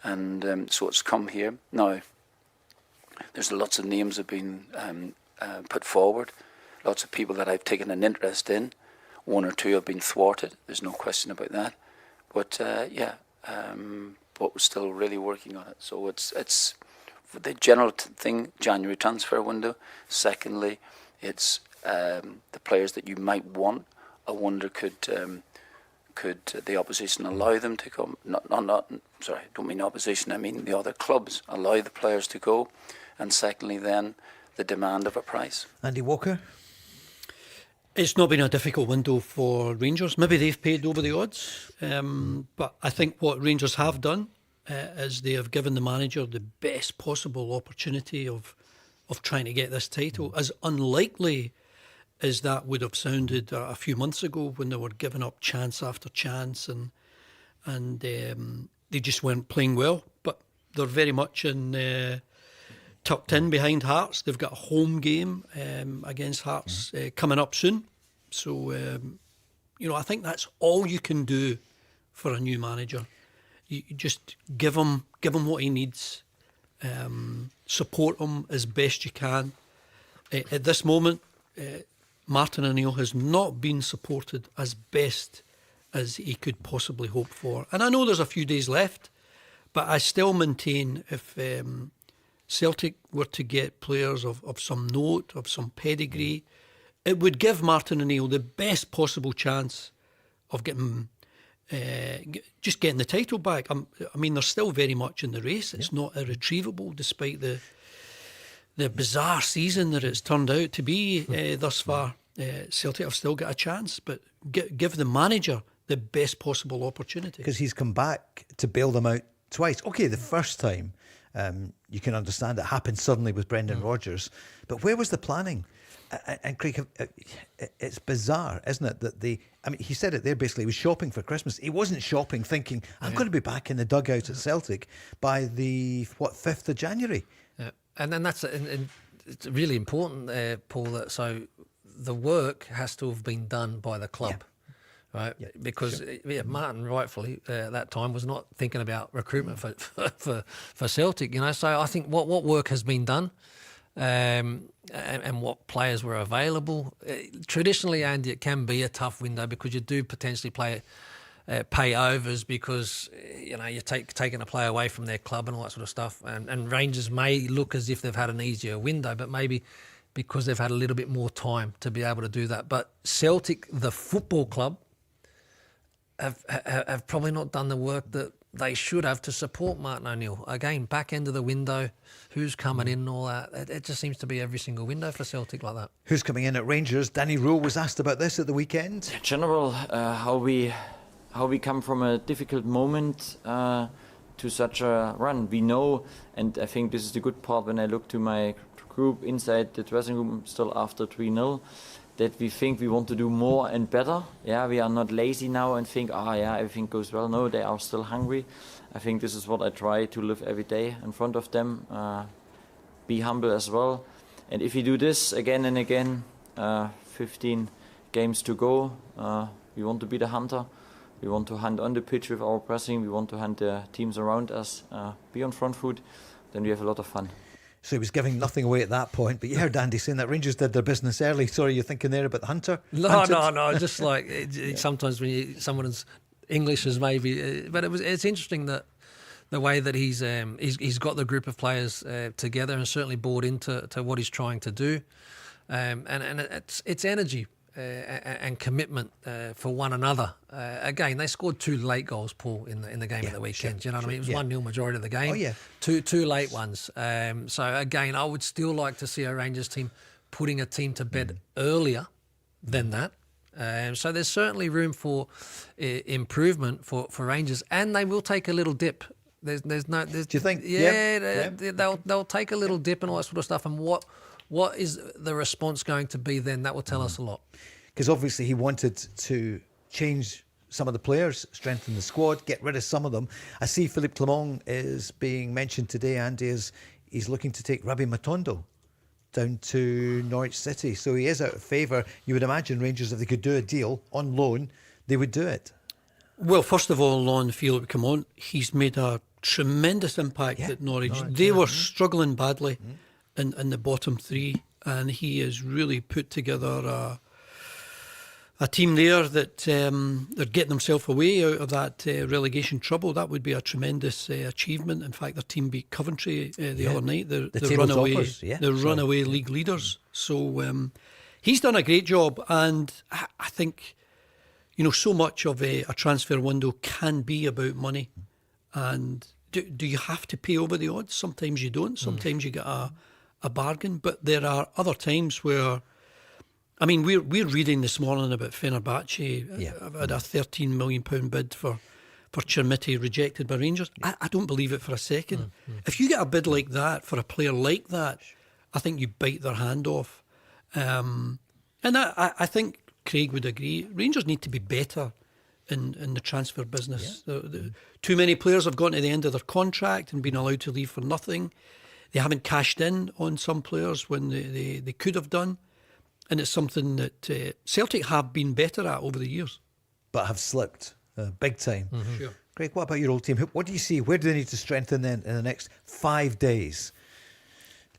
and so it's come here now. There's lots of names have been put forward, lots of people that I've taken an interest in. One or two have been thwarted. There's no question about that. But but we're still really working on it. So it's the general thing, January transfer window. Secondly, it's the players that you might want. I wonder could the opposition allow them to come? Sorry, I don't mean opposition. I mean the other clubs allow the players to go. And secondly, then the demand of a price. Andy Walker. It's not been a difficult window for Rangers. Maybe they've paid over the odds, but I think what Rangers have done is they have given the manager the best possible opportunity of trying to get this title, as unlikely as that would have sounded a few months ago when they were giving up chance after chance and they just weren't playing well. But they're very much tucked in behind Hearts. They've got a home game against Hearts coming up soon. So, I think that's all you can do for a new manager. You just give him what he needs, support him as best you can. At this moment, Martin O'Neill has not been supported as best as he could possibly hope for. And I know there's a few days left, but I still maintain if Celtic were to get players of some note, of some pedigree, it would give Martin O'Neill the best possible chance of getting just getting the title back. I mean, they're still very much in the race. It's not irretrievable, despite the bizarre season that it's turned out to be thus far. Celtic have still got a chance, but give the manager the best possible opportunity. Because he's come back to bail them out twice. Okay, the first time, you can understand it happened suddenly with Brendan Rodgers, but where was the planning? And Craig, it's bizarre, isn't it, that he said it there basically, he was shopping for Christmas. He wasn't shopping thinking, I'm going to be back in the dugout at Celtic by the, 5th of January. Yeah. And then it's really important, Paul, that so the work has to have been done by the club. Right, because Martin rightfully at that time was not thinking about recruitment for Celtic, So I think what work has been done, and what players were available. Traditionally, Andy, it can be a tough window because you do potentially pay overs because you're taking a player away from their club and all that sort of stuff. And Rangers may look as if they've had an easier window, but maybe because they've had a little bit more time to be able to do that. But Celtic, the football club, have probably not done the work that they should have to support Martin O'Neill. Again, back end of the window, who's coming in and all that. It just seems to be every single window for Celtic like that. Who's coming in at Rangers? Danny Röhl was asked about this at the weekend. In general, how we come from a difficult moment to such a run. We know, and I think this is the good part when I look to my group inside the dressing room still after 3-0, that we think we want to do more and better. Yeah, we are not lazy now and think, everything goes well. No, they are still hungry. I think this is what I try to live every day in front of them. Be humble as well. And if you do this again and again, 15 games to go, we want to be the hunter. We want to hunt on the pitch with our pressing. We want to hunt the teams around us, be on front foot. Then we have a lot of fun. So he was giving nothing away at that point. But you heard Andy saying that Rangers did their business early. Sorry, you're thinking there about the hunter? No. Just like sometimes when someone's English is maybe, but it's interesting that the way that he's got the group of players together and certainly bought into what he's trying to do, and it's energy. And commitment for one another. Again, they scored 2 late goals, Paul, in the game at the weekend. You know what I mean? It was 1-0 majority of the game. Oh, yeah. Two late ones. So again, I would still like to see a Rangers team putting a team to bed earlier than that. So there's certainly room for improvement for Rangers, and they will take a little dip. Do you think? Yeah. They'll take a little dip and all that sort of stuff. And what is the response going to be then? That will tell us a lot. Because obviously he wanted to change some of the players, strengthen the squad, get rid of some of them. I see Philippe Clement is being mentioned today, Andy, as he's looking to take Rabbi Matondo down to Norwich City. So he is out of favour. You would imagine Rangers, if they could do a deal on loan, they would do it. Well, first of all, on Philippe Clement, he's made a tremendous impact at Norwich. They were struggling badly in the bottom 3, and he has really put together a team there that they're getting themselves away out of that relegation trouble. That would be a tremendous achievement. In fact, their team beat Coventry the other night. They're runaway league leaders. So he's done a great job, and I think so much of a transfer window can be about money. And do you have to pay over the odds? Sometimes you don't. Sometimes you get a bargain. But there are other times where, I mean, we're reading this morning about Fenerbahce. I've had a £13 million bid for Chermiti rejected by Rangers. I don't believe it for a second. If you get a bid like that for a player like that, I think you bite their hand off. And I think Craig would agree. Rangers need to be better in the transfer business. Too many players have gone to the end of their contract and been allowed to leave for nothing. They haven't cashed in on some players when they could have done. And it's something that Celtic have been better at over the years. But have slipped big time. Sure. Greg, what about your old team? What do you see? Where do they need to strengthen then in the next 5 days?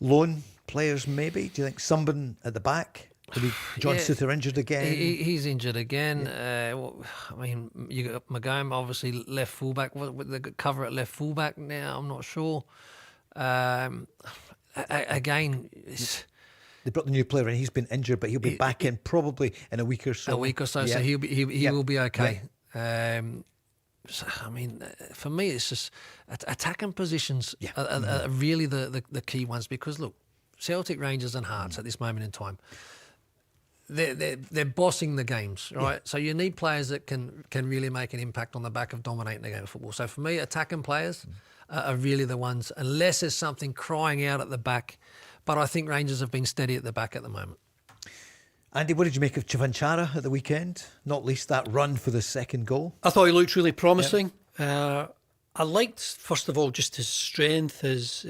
Loan players maybe? Do you think someone at the back? Maybe John Souther injured again. He's injured again. I mean, you got McGomb, obviously left fullback. What they cover at left fullback now? I'm not sure. Again, They brought the new player in. He's been injured, but he'll be back in probably in a week or so. So he will be okay. So, I mean, for me, it's just attacking positions are really the key ones, because look, Celtic, Rangers, and Hearts at this moment in time, they're bossing the games, right? Yeah. So you need players that can really make an impact on the back of dominating the game of football. So for me, attacking players are really the ones, unless there's something crying out at the back. But I think Rangers have been steady at the back at the moment. Andy, what did you make of Chavanchara at the weekend? Not least that run for the second goal. I thought he looked really promising. I liked, first of all, just his strength, his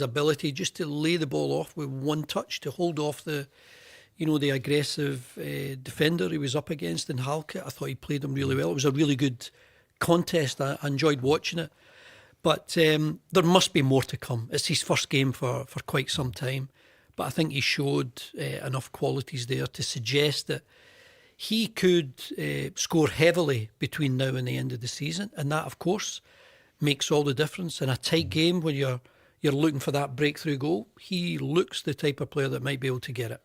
ability just to lay the ball off with one touch, to hold off the aggressive defender he was up against in Halka. I thought he played him really well. It was a really good contest. I enjoyed watching it. But there must be more to come. It's his first game for quite some time. But I think he showed enough qualities there to suggest that he could score heavily between now and the end of the season. And that, of course, makes all the difference. In a tight game when you're looking for that breakthrough goal, he looks the type of player that might be able to get it.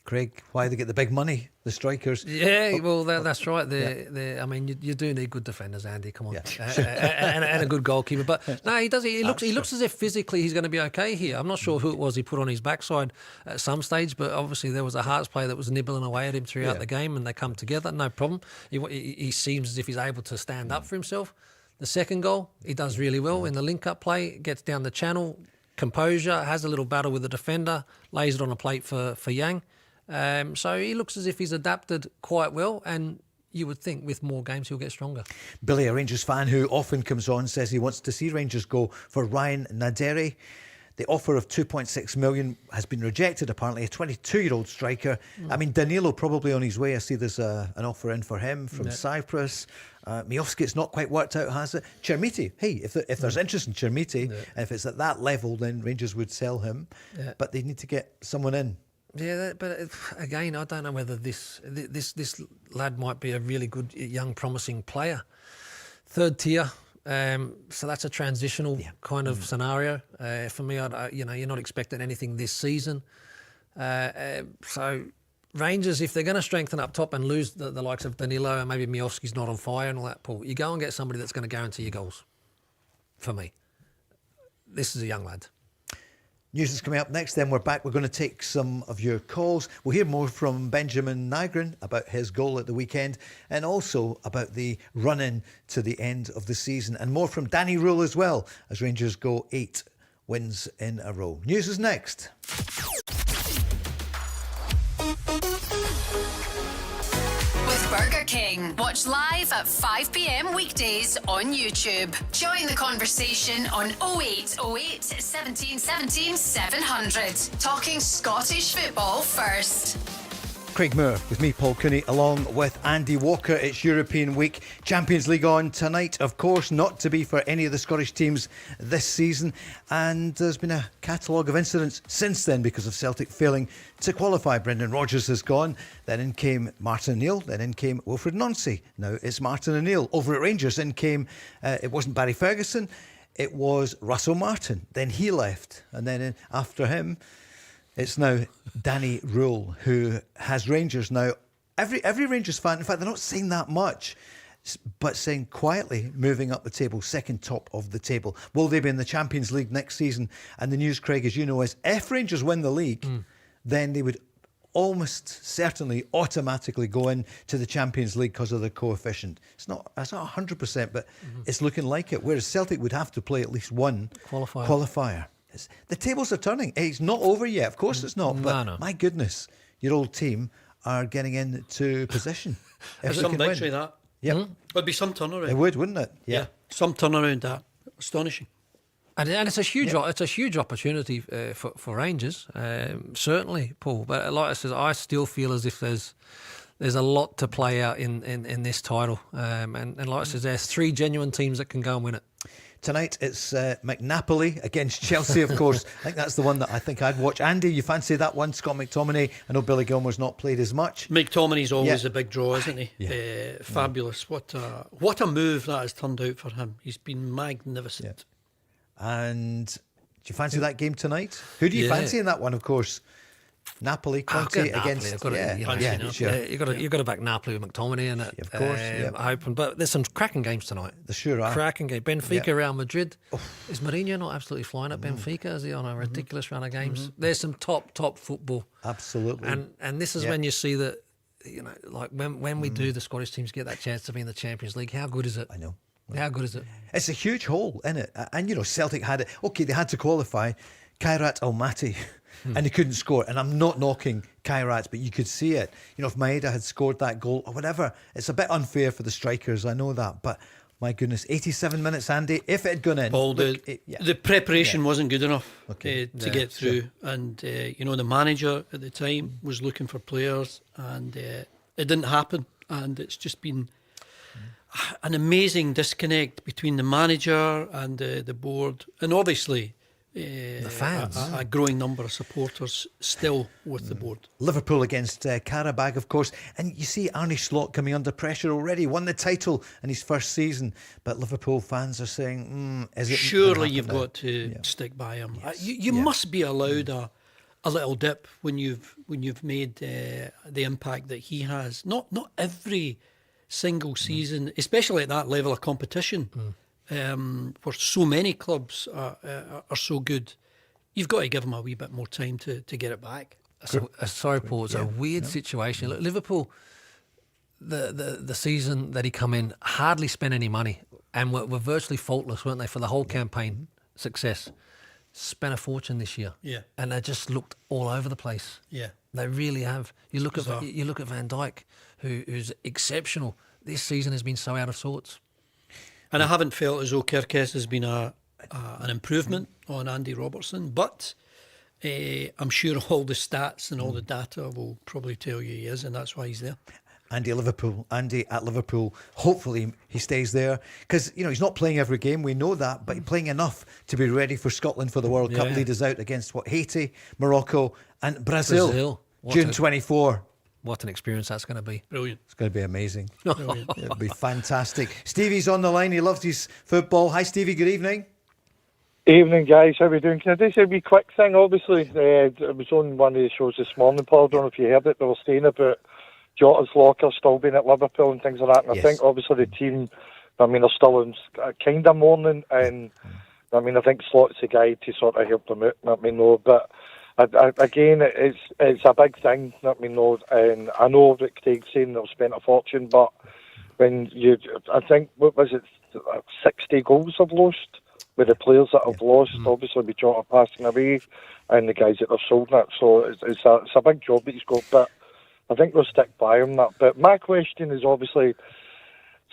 Craig, why they get the big money, the strikers? Yeah, well, that's right. I mean, you do need good defenders, Andy. Come on, and a good goalkeeper. But no, he does. He looks as if physically he's going to be okay here. I'm not sure who it was he put on his backside at some stage, but obviously there was a Hearts player that was nibbling away at him throughout the game, and they come together. No problem. He seems as if he's able to stand up for himself. The second goal, he does really well in the link-up play. Gets down the channel, composure, has a little battle with the defender, lays it on a plate for Yang. So he looks as if he's adapted quite well, and you would think with more games he'll get stronger. Billy, a Rangers fan who often comes on, says he wants to see Rangers go for Ryan Naderi. The offer of 2.6 million has been rejected, apparently, a 22-year-old striker. I mean, Danilo probably on his way. I see there's an offer in for him from Cyprus. Miovski's not quite worked out, has it? Chermiti, hey, if there's interest in Chermiti, and if it's at that level, then Rangers would sell him. Yeah. But they need to get someone in. Yeah, but again, I don't know whether this lad might be a really good, young, promising player. Third tier, so that's a transitional kind of scenario. For me, you're not expecting anything this season. So Rangers, if they're going to strengthen up top and lose the likes of Danilo and maybe Miovski's not on fire and all that, Paul, you go and get somebody that's going to guarantee you goals. For me, this is a young lad. News is coming up next, then we're back. We're going to take some of your calls. We'll hear more from Benjamin Nygren about his goal at the weekend, and also about the run-in to the end of the season, and more from Danny Röhl as well, as Rangers go 8 wins in a row. News is next. Burger King. Watch live at 5 p.m. weekdays on YouTube. Join the conversation on 0808 1717 700. Talking Scottish football first. Craig Moore with me, Paul Cooney, along with Andy Walker. It's European week. Champions League on tonight, of course, not to be for any of the Scottish teams this season. And there's been a catalogue of incidents since then because of Celtic failing to qualify. Brendan Rodgers has gone. Then in came Martin O'Neill. Then in came Wilfried Nancy. Now it's Martin O'Neill. Over at Rangers, in came, it wasn't Barry Ferguson, it was Russell Martin. Then he left. And then after him, it's now Danny Röhl, who has Rangers now. Every Rangers fan, in fact, they're not saying that much, but saying quietly moving up the table, second top of the table. Will they be in the Champions League next season? And the news, Craig, as you know, is if Rangers win the league, then they would almost certainly automatically go into the Champions League because of the coefficient. It's not 100%, but it's looking like it. Whereas Celtic would have to play at least one qualifier. The tables are turning. It's not over yet. Of course it's not. But no. My goodness, your old team are getting into position. Some victory, that. Yeah. Would be some turnaround. It would, wouldn't it? Yeah. Some turnaround, that. Astonishing. And it's a huge opportunity for Rangers, certainly, Paul. But like I said, I still feel as if there's a lot to play out in this title. And like I said, there's 3 genuine teams that can go and win it. Tonight it's McNapoli against Chelsea, of course. I think that's the one that I think I'd watch. Andy, you fancy that one? Scott McTominay. I know Billy Gilmore's not played as much. McTominay's always a big draw, isn't he? Fabulous. What a move that has turned out for him. He's been magnificent. And do you fancy that game tonight? Who do you fancy in that one, of course? Napoli, Conte against... You've got to back Napoli with McTominay in it. Of course, Hoping. But there's some cracking games tonight. There sure are. Cracking game. Benfica, Real Madrid. Is Mourinho not absolutely flying at Benfica? Is he on a ridiculous run of games? There's some top football. Absolutely. And this is when you see that, like when we do the Scottish teams get that chance to be in the Champions League, how good is it? I know. How good is it? It's a huge hole, isn't it? And, Celtic had it. Okay, they had to qualify. Kairat Almaty. And they couldn't score. And I'm not knocking Kairat, but you could see it. If Maeda had scored that goal or whatever, it's a bit unfair for the strikers. I know that. But my goodness, 87 minutes, Andy, if it had gone in. Paul, the preparation wasn't good enough to get through. Sure. And, the manager at the time was looking for players and it didn't happen. And it's just been an amazing disconnect between the manager and the board. And obviously... the fans. A growing number of supporters still with the board. Liverpool against Karabag, of course. And you see Arne Slot coming under pressure already. Won the title in his first season. But Liverpool fans are saying, is it... Surely you've got to stick by him. Yes. You must be allowed a little dip when you've made the impact that he has. Not every single season, especially at that level of competition. For so many clubs are so good, you've got to give them a wee bit more time to get it back. Sorry, Paul, it's a weird situation. Look, Liverpool, the season that he come in, hardly spent any money and were virtually faultless, weren't they, for the whole campaign success. Spent a fortune this year, and they just looked all over the place. Yeah, they really have. You look at Van Dijk, who's exceptional. This season has been so out of sorts. And I haven't felt as though Kirkes has been an improvement on Andy Robertson, but I'm sure all the stats and all the data will probably tell you he is, and that's why he's there. Andy at Liverpool, hopefully he stays there. Because, he's not playing every game, we know that, but he's playing enough to be ready for Scotland for the World Cup. Lead us out against, Haiti, Morocco and Brazil. June 24. What an experience that's going to be. Brilliant. It's going to be amazing. It'll be fantastic. Stevie's on the line. He loves his football. Hi, Stevie. Good evening. Evening, guys. How are we doing? Can I just say a wee quick thing? Obviously, it was on one of the shows this morning, Paul. I don't know if you heard it. They were saying about Jota's locker still being at Liverpool and things like that. And I think, obviously, the team, are still in kind of mourning. And, I think Slot's the guy to sort of help them out. But... again, it's a big thing, and I know that Craig's saying they've spent a fortune, but when I think, what was it, 60 goals have lost with the players that have lost, obviously with Jota passing away, and the guys that have sold that, so it's a big job that he's got, but I think we'll stick by him. But my question is obviously,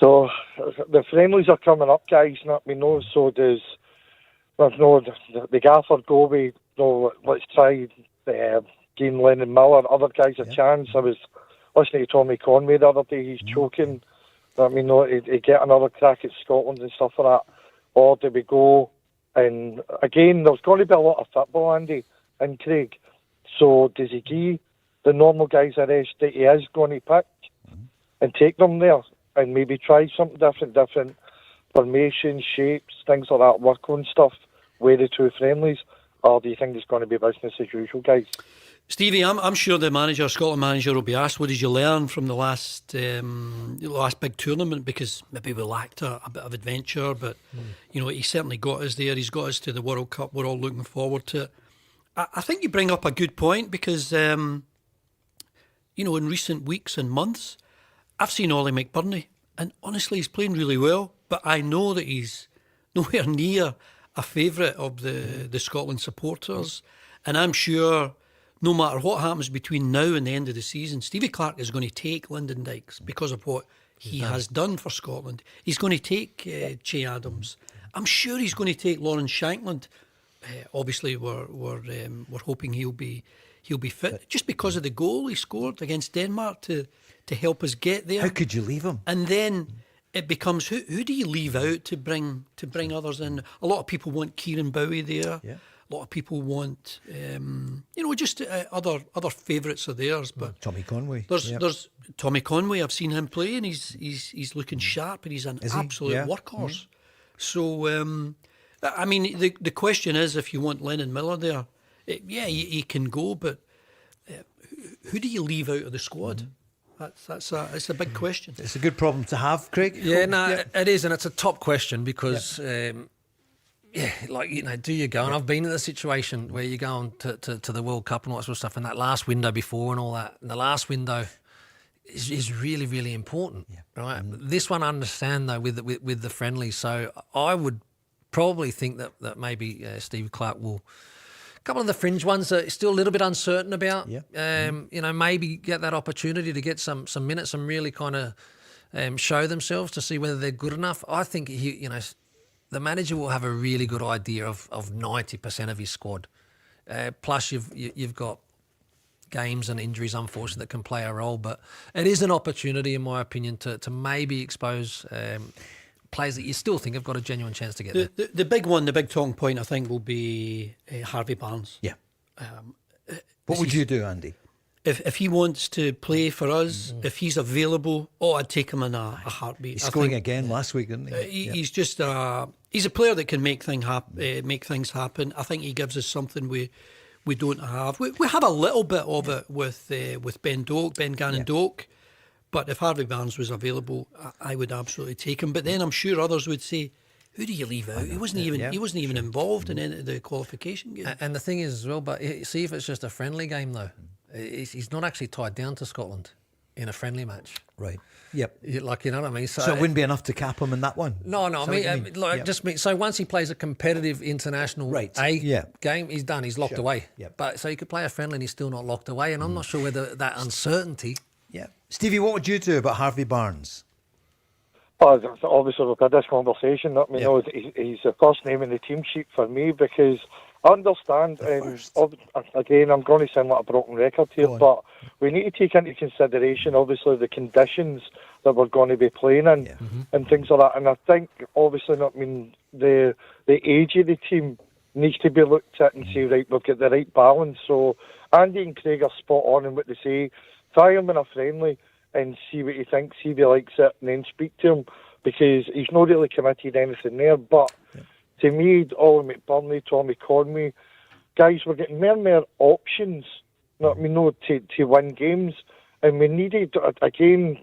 so the friendlies are coming up, guys, so there's the Gaffer go away. No, let's try Dean Lennon Miller, other guys a chance. I was listening to Tommy Conway the other day, he's choking. He'd get another crack at Scotland and stuff like that. Or do we go? And again, there's going to be a lot of football, Andy and Craig. So does he give the normal guys a rest that he is going to pick and take them there and maybe try something different formations, shapes, things like that, work on stuff, wear the two friendlies? Or do you think it's going to be business as usual, guys? Stevie, I'm sure the Scotland manager will be asked, what did you learn from the last big tournament? Because maybe we lacked a bit of adventure, but he certainly got us there. He's got us to the World Cup. We're all looking forward to it. I think you bring up a good point because, in recent weeks and months, I've seen Ollie McBurney, and honestly, he's playing really well, but I know that he's nowhere near a favourite of the Scotland supporters, and I'm sure no matter what happens between now and the end of the season, Stevie Clarke is going to take Lyndon Dykes because of what he has done for Scotland. He's going to take Che Adams. I'm sure he's going to take Lawrence Shankland. Obviously, we're hoping he'll be fit just because of the goal he scored against Denmark to help us get there. How could you leave him? And then it becomes who do you leave out to bring others in? A lot of people want Kieran Bowie there. Yeah. A lot of people want, just other favourites of theirs. But Tommy Conway. There's Tommy Conway. I've seen him play, and he's looking sharp, and he's an absolute workhorse. So, I mean, the question is, if you want Lennon Miller there, he can go, but who do you leave out of the squad? It's a big question. It's a good problem to have, Craig. It is, and it's a top question because. Do you go? And I've been in the situation where you go on to the World Cup and all that sort of stuff, and that last window before and all that. And the last window is really, really important, right? This one I understand though with the friendlies. So I would probably think that maybe Steve Clark will. A couple of the fringe ones are still a little bit uncertain about. Maybe get that opportunity to get some minutes and really kind of show themselves to see whether they're good enough. I think the manager will have a really good idea of 90% of his squad. Plus, you've got games and injuries, unfortunately, that can play a role. But it is an opportunity, in my opinion, to maybe expose players that you still think have got a genuine chance to get there. The big one, the big talking point, I think, will be Harvey Barnes. Yeah. What would you do, Andy? If he wants to play for us, if he's available, I'd take him in a heartbeat. He's scoring again last week, didn't he? He's just he's a player that can make things happen. I think he gives us something we don't have. We have a little bit of it with Ben Gannon Doak, but if Harvey Barnes was available, I would absolutely take him. But then I'm sure others would say, who do you leave out? He wasn't even involved in any of the qualification game. And the thing is as well, but see if it's just a friendly game though. He's not actually tied down to Scotland in a friendly match. Right. Yep. You know what I mean? So it wouldn't be enough to cap him in that one? No. So once he plays a competitive international game, he's done. He's locked away. Yep. But so you could play a friendly and he's still not locked away. And I'm not sure whether that uncertainty. Yeah. Stevie, what would you do about Harvey Barnes? Obviously, we've had this conversation. He's the first name in the team sheet for me because I understand. Again, I'm going to sound like a broken record here, but we need to take into consideration, obviously, the conditions that we're going to be playing in and things like that. And I think, obviously, the age of the team needs to be looked at and say, right, we've got the right balance. So Andy and Craig are spot on in what they say. Try him in a friendly and see what he thinks, see if he likes it, and then speak to him, because he's not really committed anything there. But to me, Ollie McBurney, Tommy Conway, guys, we're getting more and more options, to win games. And we needed, again,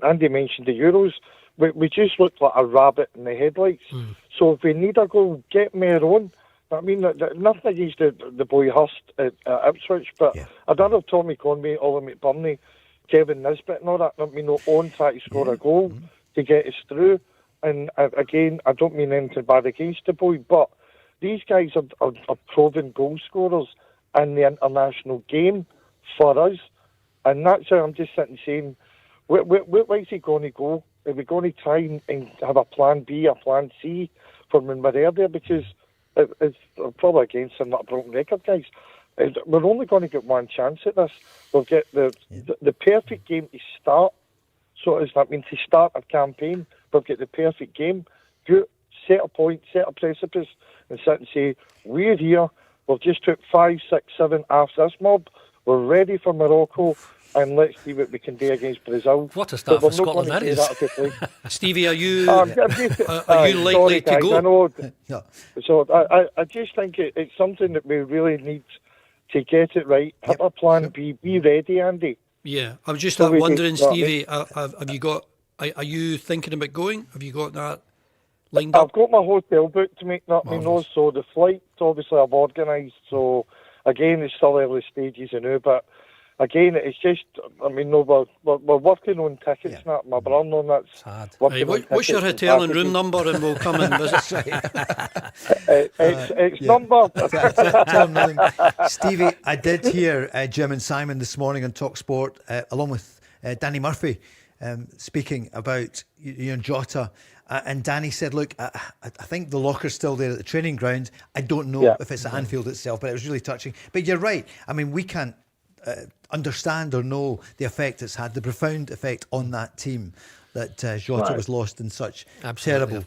Andy mentioned the Euros, we just looked like a rabbit in the headlights. So if we need a goal, get more on. Nothing against the boy Hurst at Ipswich, but I'd rather have Tommy Conway, Ollie McBurney, Kevin Nisbet and all that, on try to score a goal to get us through. And again, I don't mean anything bad against the boy, but these guys are proven goal scorers in the international game for us. And that's how I'm just sitting saying, where's he going to go? Are we going to try and have a plan B, a plan C for when we're there? Because it's probably against some not a broken record, guys. We're only going to get one chance at this. We'll get the perfect game to start. So to start a campaign, we'll get the perfect game, set a point, set a precipice, and sit and say, we're here. We've just took 5, 6, 7 after this mob. We're ready for Morocco, and let's see what we can do against Brazil. What a start for Scotland that is. Stevie, are you likely to go? I know. No. So I just think it's something that we really need to get it right. Have a plan B. Be ready, Andy. Yeah, I was just wondering, Stevie, have you got? Are you thinking about going? Have you got that lined up? I've got my hotel booked to make that know. So the flight, obviously, I've organised. So again, it's still early stages, but again, it's just, we're working on tickets now. My brother on that's hard. Hey, what's your hotel and room number, and we'll come and visit. It's number. Tell him nothing. Stevie, I did hear Jim and Simon this morning on Talk Sport, along with Danny Murphy, speaking about Jota. And Danny said, look, I think the locker's still there at the training ground. I don't know if it's at Anfield itself, but it was really touching. But you're right. We can't understand or know the effect it's had, the profound effect on that team. that Jota was lost in such terrible,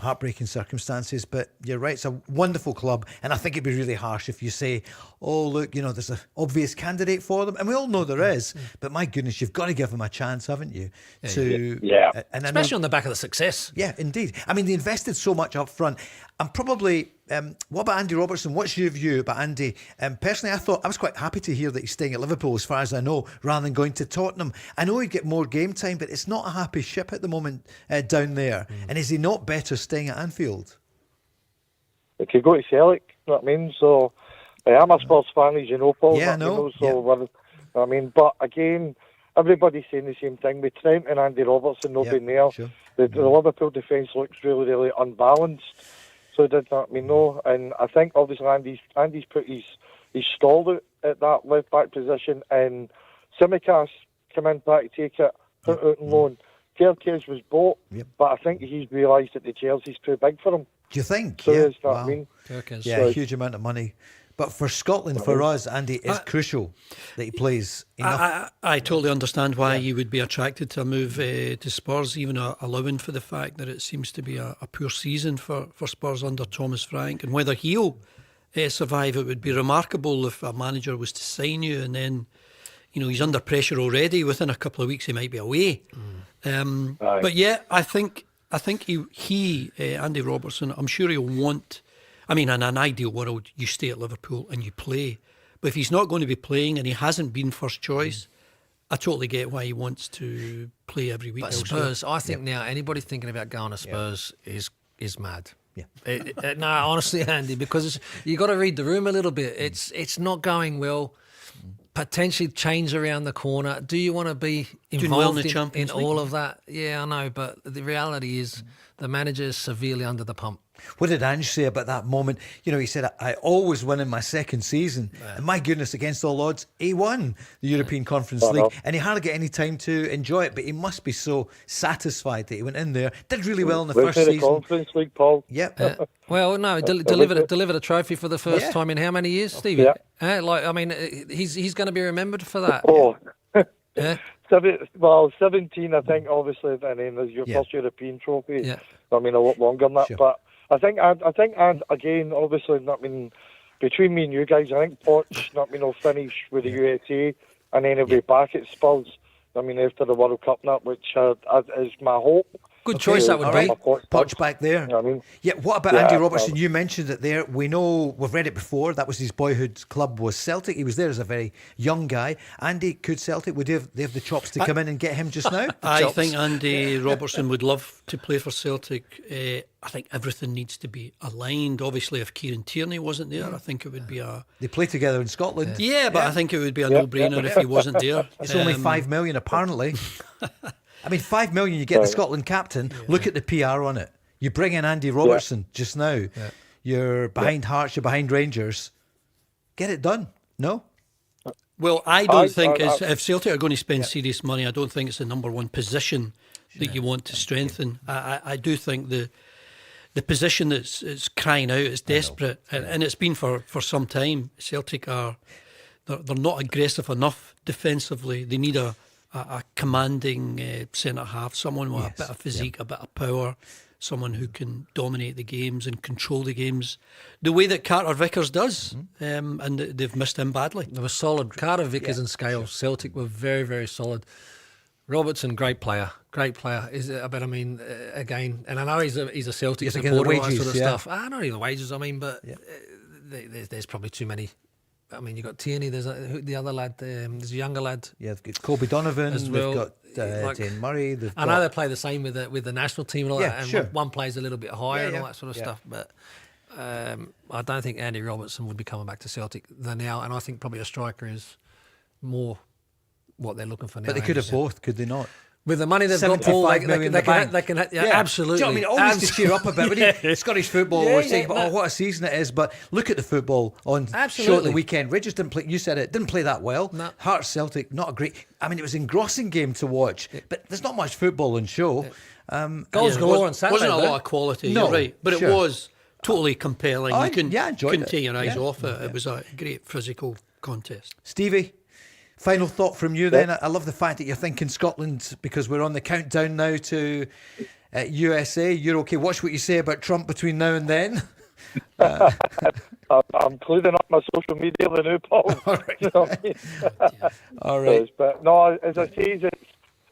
heartbreaking circumstances. But you're right, it's a wonderful club, and I think it'd be really harsh if you say, oh, look, there's an obvious candidate for them, and we all know there is, but my goodness, you've got to give them a chance, haven't you? And especially on the back of the success. Yeah, indeed. I mean, they invested so much up front. And probably, what about Andy Robertson? What's your view about Andy? Personally, I was quite happy to hear that he's staying at Liverpool, as far as I know, rather than going to Tottenham. I know he'd get more game time, but it's not a happy ship at the moment down there. And is he not better staying at Anfield? He could go to Celtic, you know what I mean? So, I'm a Spurs fan, as you know, Paul. Yeah, I know. But again, everybody's saying the same thing. With Trent and Andy Robertson not being there, sure. the Liverpool defence looks really, really unbalanced. So did that mean no? And I think obviously Andy's put his stalled at that left back position, and Tsimikas came in back to take it, put out on loan. Kerkez was bought, but I think he's realised that the Chelsea's too big for him. Do you think? So yeah. what I mean? Yeah, a huge amount of money. But for Scotland, for us, Andy, it's crucial that he plays enough. I totally understand why you would be attracted to a move to Spurs, even allowing for the fact that it seems to be a poor season for Spurs under Thomas Frank. And whether he'll survive, it would be remarkable if a manager was to sign you and then, he's under pressure already. Within a couple of weeks, he might be away. But yeah, I think he Andy Robertson, I'm sure he'll want... I mean, in an ideal world, you stay at Liverpool and you play. But if he's not going to be playing and he hasn't been first choice, I totally get why he wants to play every week. But Spurs, I think now anybody thinking about going to Spurs is mad. Yeah. No, honestly, Andy, because you got to read the room a little bit. It's not going well. Potentially change around the corner. Do you want to be involved in all of that? Yeah, I know, but the reality is the manager is severely under the pump. What did Ange say about that moment? He said, I always win in my second season. And my goodness, against all odds, he won the European Conference League. And he hardly get any time to enjoy it, but he must be so satisfied that he went in there, did really well in the first season. Conference League, Paul. Yep. Well, no, delivered a trophy for the first time in how many years, Stevie? Yeah. He's going to be remembered for that. Oh. Yeah. 17, I think, obviously, and then there's your first European trophy. Yeah. I mean, a lot longer than that, but I think, and again, obviously, between me and you guys, I think Poch, will finish with the USA, and then he'll be back at Spurs. After the World Cup, which is my hope. Good choice that would be. Poch back there. You know what I mean? Yeah. What about Andy Robertson? You mentioned it there. We know, we've read it before. That was his boyhood club was Celtic. He was there as a very young guy. Andy, could Celtic, would they have the chops to come in and get him just now? I think Andy Robertson would love to play for Celtic. I think everything needs to be aligned. Obviously, if Kieran Tierney wasn't there, I think it would be a... They play together in Scotland. Yeah, but I think it would be a no-brainer if he wasn't there. It's only 5 million, apparently. I mean, 5 million, you get the Scotland captain. Look at the PR on it. You bring in Andy Robertson just now. Yeah. You're behind Hearts, you're behind Rangers. Get it done. No? Well, I don't think if Celtic are going to spend serious money, I don't think it's the number one position that you want to strengthen. I do think the position that's crying out is desperate, and it's been for some time. Celtic they're not aggressive enough defensively. They need a commanding centre half, someone with a bit of physique, a bit of power, someone who can dominate the games and control the games the way that Carter Vickers does. And they've missed him badly. They were solid. Carter Vickers and Scales, Celtic were very, very solid. Robertson, great player. But I mean, again, and I know he's a Celtic supporter, all that sort of stuff. Not even the wages, but there's probably too many. I mean, you've got Tierney, there's the other lad, there's a younger lad. Yeah, they've got Colby Donovan, as well. They've got Dane Murray. I know they play the same with the national team and all that, and one plays a little bit higher and all that sort of stuff, but I don't think Andy Robertson would be coming back to Celtic now, and I think probably a striker is more what they're looking for now. But they could have both, could they not? With the money they've got, Paul, they can absolutely. Do you know what I mean? Always to cheer up a bit. Scottish football, we're saying, what a season it is. But look at the football on show at the weekend. Rangers didn't play, you said it, didn't play that well. No. Hearts Celtic, not a great. I mean, it was an engrossing game to watch, but there's not much football on show. Goals galore on Saturday. Wasn't a lot of quality, you're right. But it was totally compelling. You couldn't take your eyes off it. It was a great physical contest. Stevie? Final thought from you then. I love the fact that you're thinking Scotland because we're on the countdown now to USA. You're okay. Watch what you say about Trump between now and then. I'm cleaning up my social media the new Paul. All right. You know what I mean? All right. But no, as I say,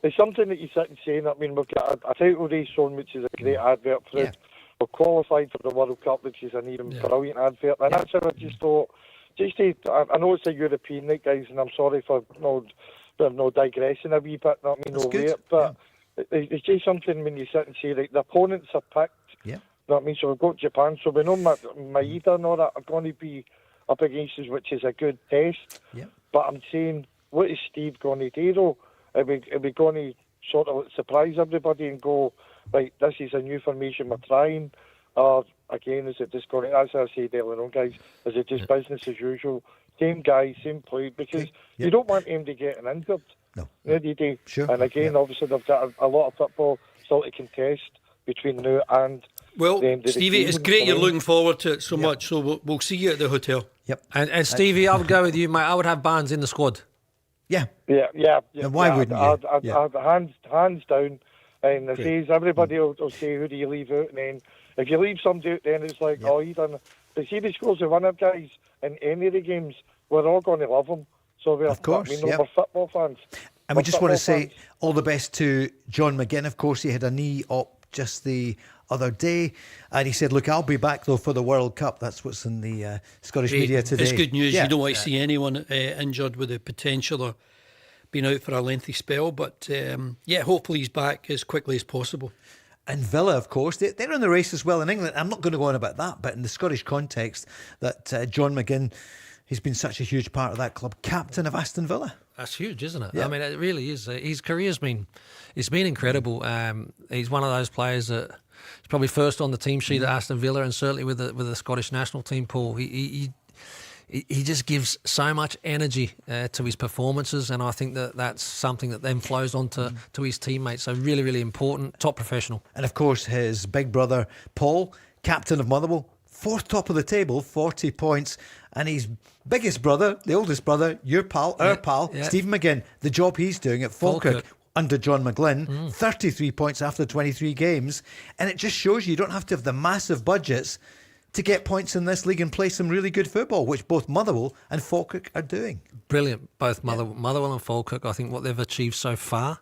it's something that you sit and say. I mean, we've got a title race on, which is a great advert for it. We're qualified for the World Cup, which is an even brilliant advert. And that's how I just thought. I know it's a European night, guys, and I'm sorry for no digressing a wee bit. Not mean no way, but it's just something when you sit and say, like, the opponents are picked. Yeah. You know what I mean? So we've got Japan, so we know Maeda and all that are going to be up against us, which is a good test. Yeah. But I'm saying, what is Steve going to do, though? Are we going to sort of surprise everybody and go, right, this is a new formation we're trying? Or, again, is it just going to, as I said earlier on, guys, is it just business as usual? Same guy, same play, because you don't want him to get injured. No. You do. Sure. And again, obviously, they've got a lot of football still to contest between now and well, the end of Stevie, the it's season. great you're looking forward to it so much, so we'll see you at the hotel. Yep. And Stevie, I would go with you, mate. I would have Barnes in the squad. Yeah. Yeah. And why wouldn't you? I'd hands down. And the says everybody will say, who do you leave out? And then if you leave somebody out, then it's like, oh, he done. But see, the scores of winner, guys, in any of the games, we're all going to love him. So we're, Of course, we're football fans. And we just want to say all the best to John McGinn. Of course, he had a knee op just the other day, and he said, look, I'll be back though for the World Cup. That's what's in the Scottish media today. It's good news. You don't want to see anyone injured with the potential of being out for a lengthy spell, but hopefully he's back as quickly as possible. And Villa, of course, they're in the race as well in England. I'm not going to go on about that, but in the Scottish context, that John McGinn, he's been such a huge part of that club, captain of Aston Villa. That's huge, isn't it? Yeah. I mean, it really is. His career's been incredible. He's one of those players that is probably first on the team sheet at Aston Villa, and certainly with the Scottish national team, Paul. He just gives so much energy to his performances, and I think that's something that then flows on to his teammates. So really, really important, top professional. And of course, his big brother, Paul, captain of Motherwell, fourth top of the table, 40 points. And his biggest brother, the oldest brother, our pal, Stephen McGinn, the job he's doing at Falkirk under John McGlynn, 33 points after 23 games. And it just shows you don't have to have the massive budgets to get points in this league and play some really good football, which both Motherwell and Falkirk are doing. Brilliant, both Motherwell and Falkirk. I think what they've achieved so far,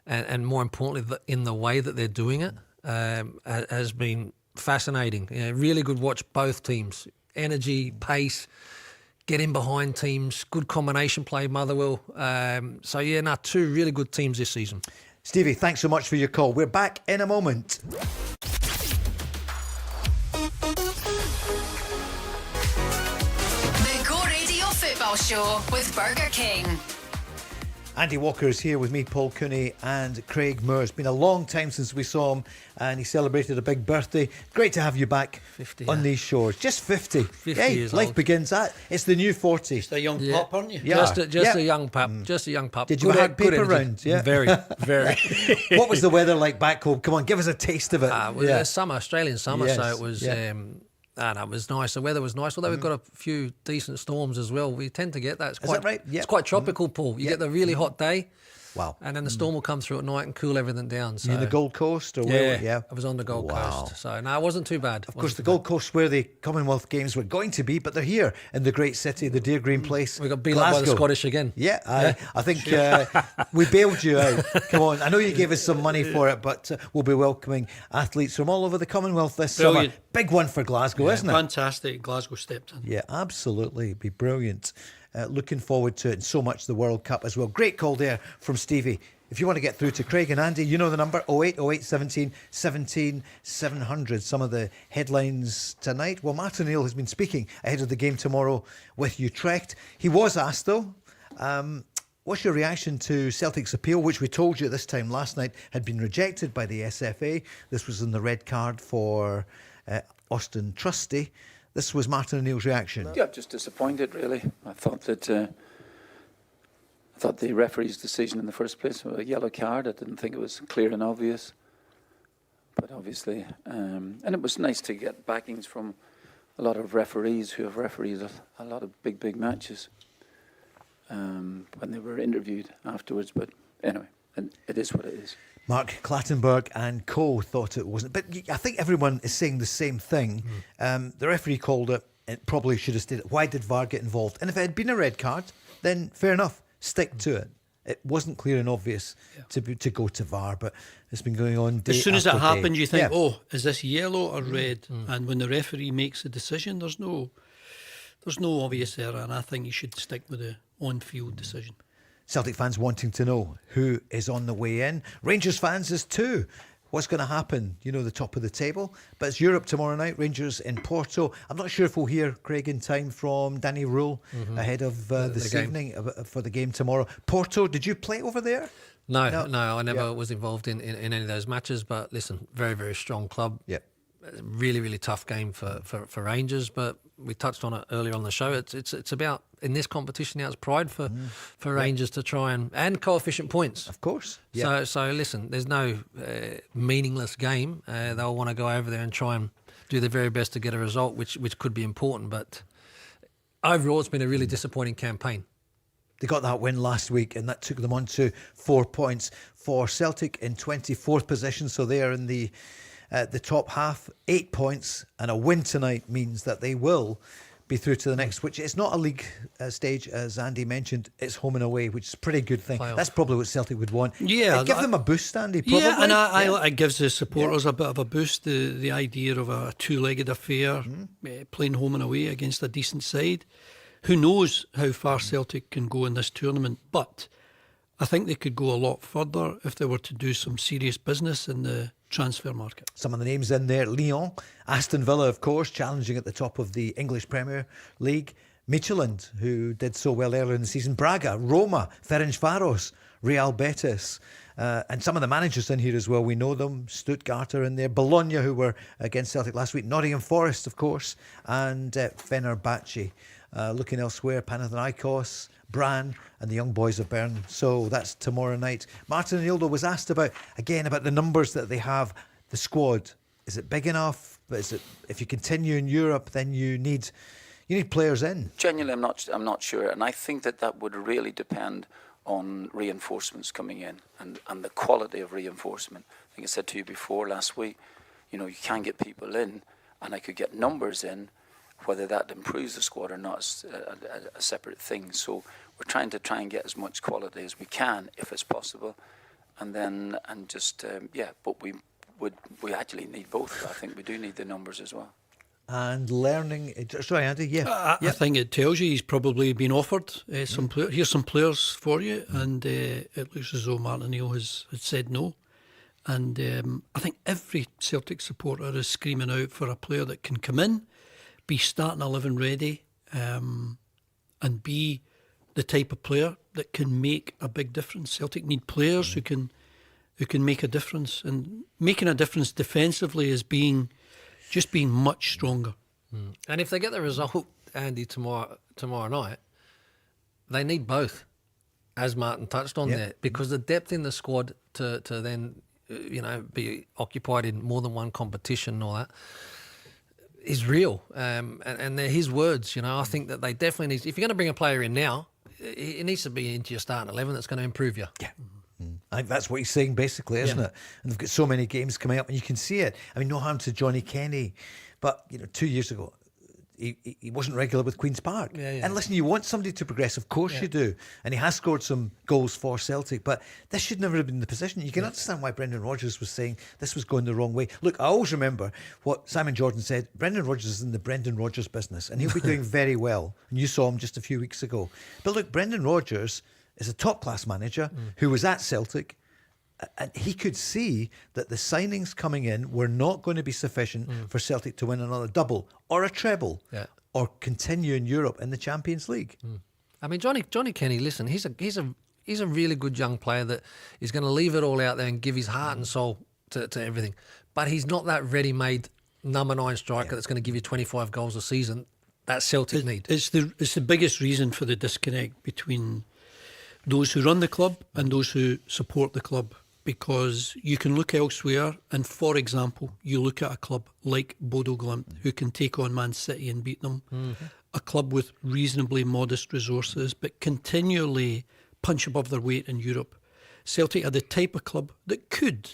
and more importantly, in the way that they're doing it, has been fascinating. Really good watch both teams. Energy, pace, get in behind teams, good combination play, Motherwell. Two really good teams this season. Stevie, thanks so much for your call. We're back in a moment. The Go Radio Football Show with Burger King. Andy Walker is here with me, Paul Cooney and Craig Moore. It's been a long time since we saw him, and he celebrated a big birthday. Great to have you back 50, on these shores. Just 50. 50 hey, years life old. begins at. It's the new 40. Just a young pup, aren't you? Yeah. Just a young pup. Just a young pup. Did you have Good paper energy. round? Yeah. Very, very. What was the weather like back home? Come on, give us a taste of it. Australian summer, Yes, so it was... yeah. it was nice. The weather was nice, although we've got a few decent storms as well. We tend to get that. It's Is that right? Yeah. It's quite tropical, Paul. You get the really hot day. Wow. And then the storm will come through at night and cool everything down. So You in the Gold Coast? Or where? yeah, I was on the Gold Wow. Coast. So no, it wasn't too bad. Of course, the Gold Coast where the Commonwealth Games were going to be, but they're here in the great city, the dear green place. We got beat up by the Scottish again. Yeah, I think we bailed you out. Come on, I know you gave us some money for it, but we'll be welcoming athletes from all over the Commonwealth this Brilliant. summer. Big one for Glasgow, isn't it? Fantastic. Glasgow stepped in. Yeah, absolutely. It'd be brilliant. Looking forward to it, and so much the World Cup as well. Great call there from Stevie. If you want to get through to Craig and Andy, you know the number, 08 08 17 17 700. Some of the headlines tonight. Well, Martin O'Neill has been speaking ahead of the game tomorrow with Utrecht. He was asked, though, what's your reaction to Celtic's appeal, which we told you this time last night had been rejected by the SFA. This was in the red card for Austin Trusty. This was Martin O'Neill's reaction. Yeah, just disappointed, really. I thought the referee's decision in the first place was a yellow card. I didn't think it was clear and obvious. But obviously, and it was nice to get backings from a lot of referees who have refereed a lot of big matches. when they were interviewed afterwards. But anyway, it is what it is. Mark Clattenburg and co thought it wasn't. But I think everyone is saying the same thing. The referee called it. It probably should have stated, why did VAR get involved? And if it had been a red card, then fair enough, stick to it. It wasn't clear and obvious to go to VAR, but it's been going on day As soon as after it day. happens, you think, Yeah. oh, is this yellow or red? And when the referee makes a decision, there's no obvious error, and I think you should stick with the on-field decision. Celtic fans wanting to know who is on the way in. Rangers fans is too. What's going to happen? You know, the top of the table. But it's Europe tomorrow night, Rangers in Porto. I'm not sure if we'll hear, Craig, in time from Danny Röhl ahead of this evening for the game tomorrow. Porto, did you play over there? No, I never was involved in any of those matches. But listen, very, very strong club. Yep. Really, really tough game for Rangers, but we touched on it earlier on the show. It's about, in this competition now, it's pride for Rangers to try and coefficient points. Of course. Yep. So listen, there's no meaningless game. They'll want to go over there and try and do their very best to get a result, which could be important. But overall, it's been a really disappointing campaign. They got that win last week, and that took them on to 4 points for Celtic in 24th position. So they are in the top half, 8 points, and a win tonight means that they will be through to the next, which is not a league stage, as Andy mentioned. It's home and away, which is a pretty good thing. Playoff. That's probably what Celtic would want. Yeah, It'd give them a boost, Andy, probably. Yeah, and it gives the supporters a bit of a boost, the idea of a two-legged affair, playing home and away against a decent side. Who knows how far Celtic can go in this tournament, but I think they could go a lot further if they were to do some serious business in the transfer market. Some of the names in there: Lyon, Aston Villa, of course, challenging at the top of the English Premier League. Midtjylland, who did so well earlier in the season. Braga, Roma, Ferencváros, Real Betis. And some of the managers in here as well, we know them. Stuttgart are in there. Bologna, who were against Celtic last week. Nottingham Forest, of course. And Fenerbahce. Looking elsewhere, Panathinaikos, Bran and the young boys of Bern. So that's tomorrow night. Martin Anildo was asked about the numbers that they have, the squad. Is it big enough? Is it, if you continue in Europe, then you need players in? Genuinely, I'm not sure, and I think that would really depend on reinforcements coming in and the quality of reinforcement. I think I said to you before last week, you can get people in, and I could get numbers in. Whether that improves the squad or not is a separate thing. So we're trying to get as much quality as we can, if it's possible, but we actually need both. I think we do need the numbers as well. And learning. Sorry, Andy. Yeah. I think it tells you he's probably been offered some players. Here's some players for you, and it looks as though Martin O'Neill has said no. And I think every Celtic supporter is screaming out for a player that can come in, be starting 11 ready, and be the type of player that can make a big difference. Celtic need players who can make a difference, and making a difference defensively is being much stronger. And if they get the result, Andy, tomorrow night, they need both, as Martin touched on there, because the depth in the squad to then be occupied in more than one competition and all that is real. And they're his words. I think that they definitely need. If you're going to bring a player in now, it needs to be into your starting 11 that's going to improve you. Yeah. I think that's what he's saying, basically, isn't it? And they've got so many games coming up, and you can see it. I mean, no harm to Johnny Kenny, but 2 years ago, he wasn't regular with Queen's Park. And listen, you want somebody to progress, of course you do. And he has scored some goals for Celtic, but this should never have been the position. You can understand why Brendan Rodgers was saying this was going the wrong way. Look, I always remember what Simon Jordan said. Brendan Rodgers is in the Brendan Rodgers business, and he'll be doing very well. And you saw him just a few weeks ago. But look, Brendan Rodgers is a top-class manager who was at Celtic, and he could see that the signings coming in were not going to be sufficient for Celtic to win another double or a treble or continue in Europe in the Champions League. I mean, Johnny Kenny, listen, he's a really good young player that is going to leave it all out there and give his heart and soul to everything. But he's not that ready-made number 9 striker that's going to give you 25 goals a season that Celtic need. It's the biggest reason for the disconnect between those who run the club and those who support the club. Because you can look elsewhere, and for example, you look at a club like Bodo Glimt, who can take on Man City and beat them, a club with reasonably modest resources, but continually punch above their weight in Europe. Celtic are the type of club that could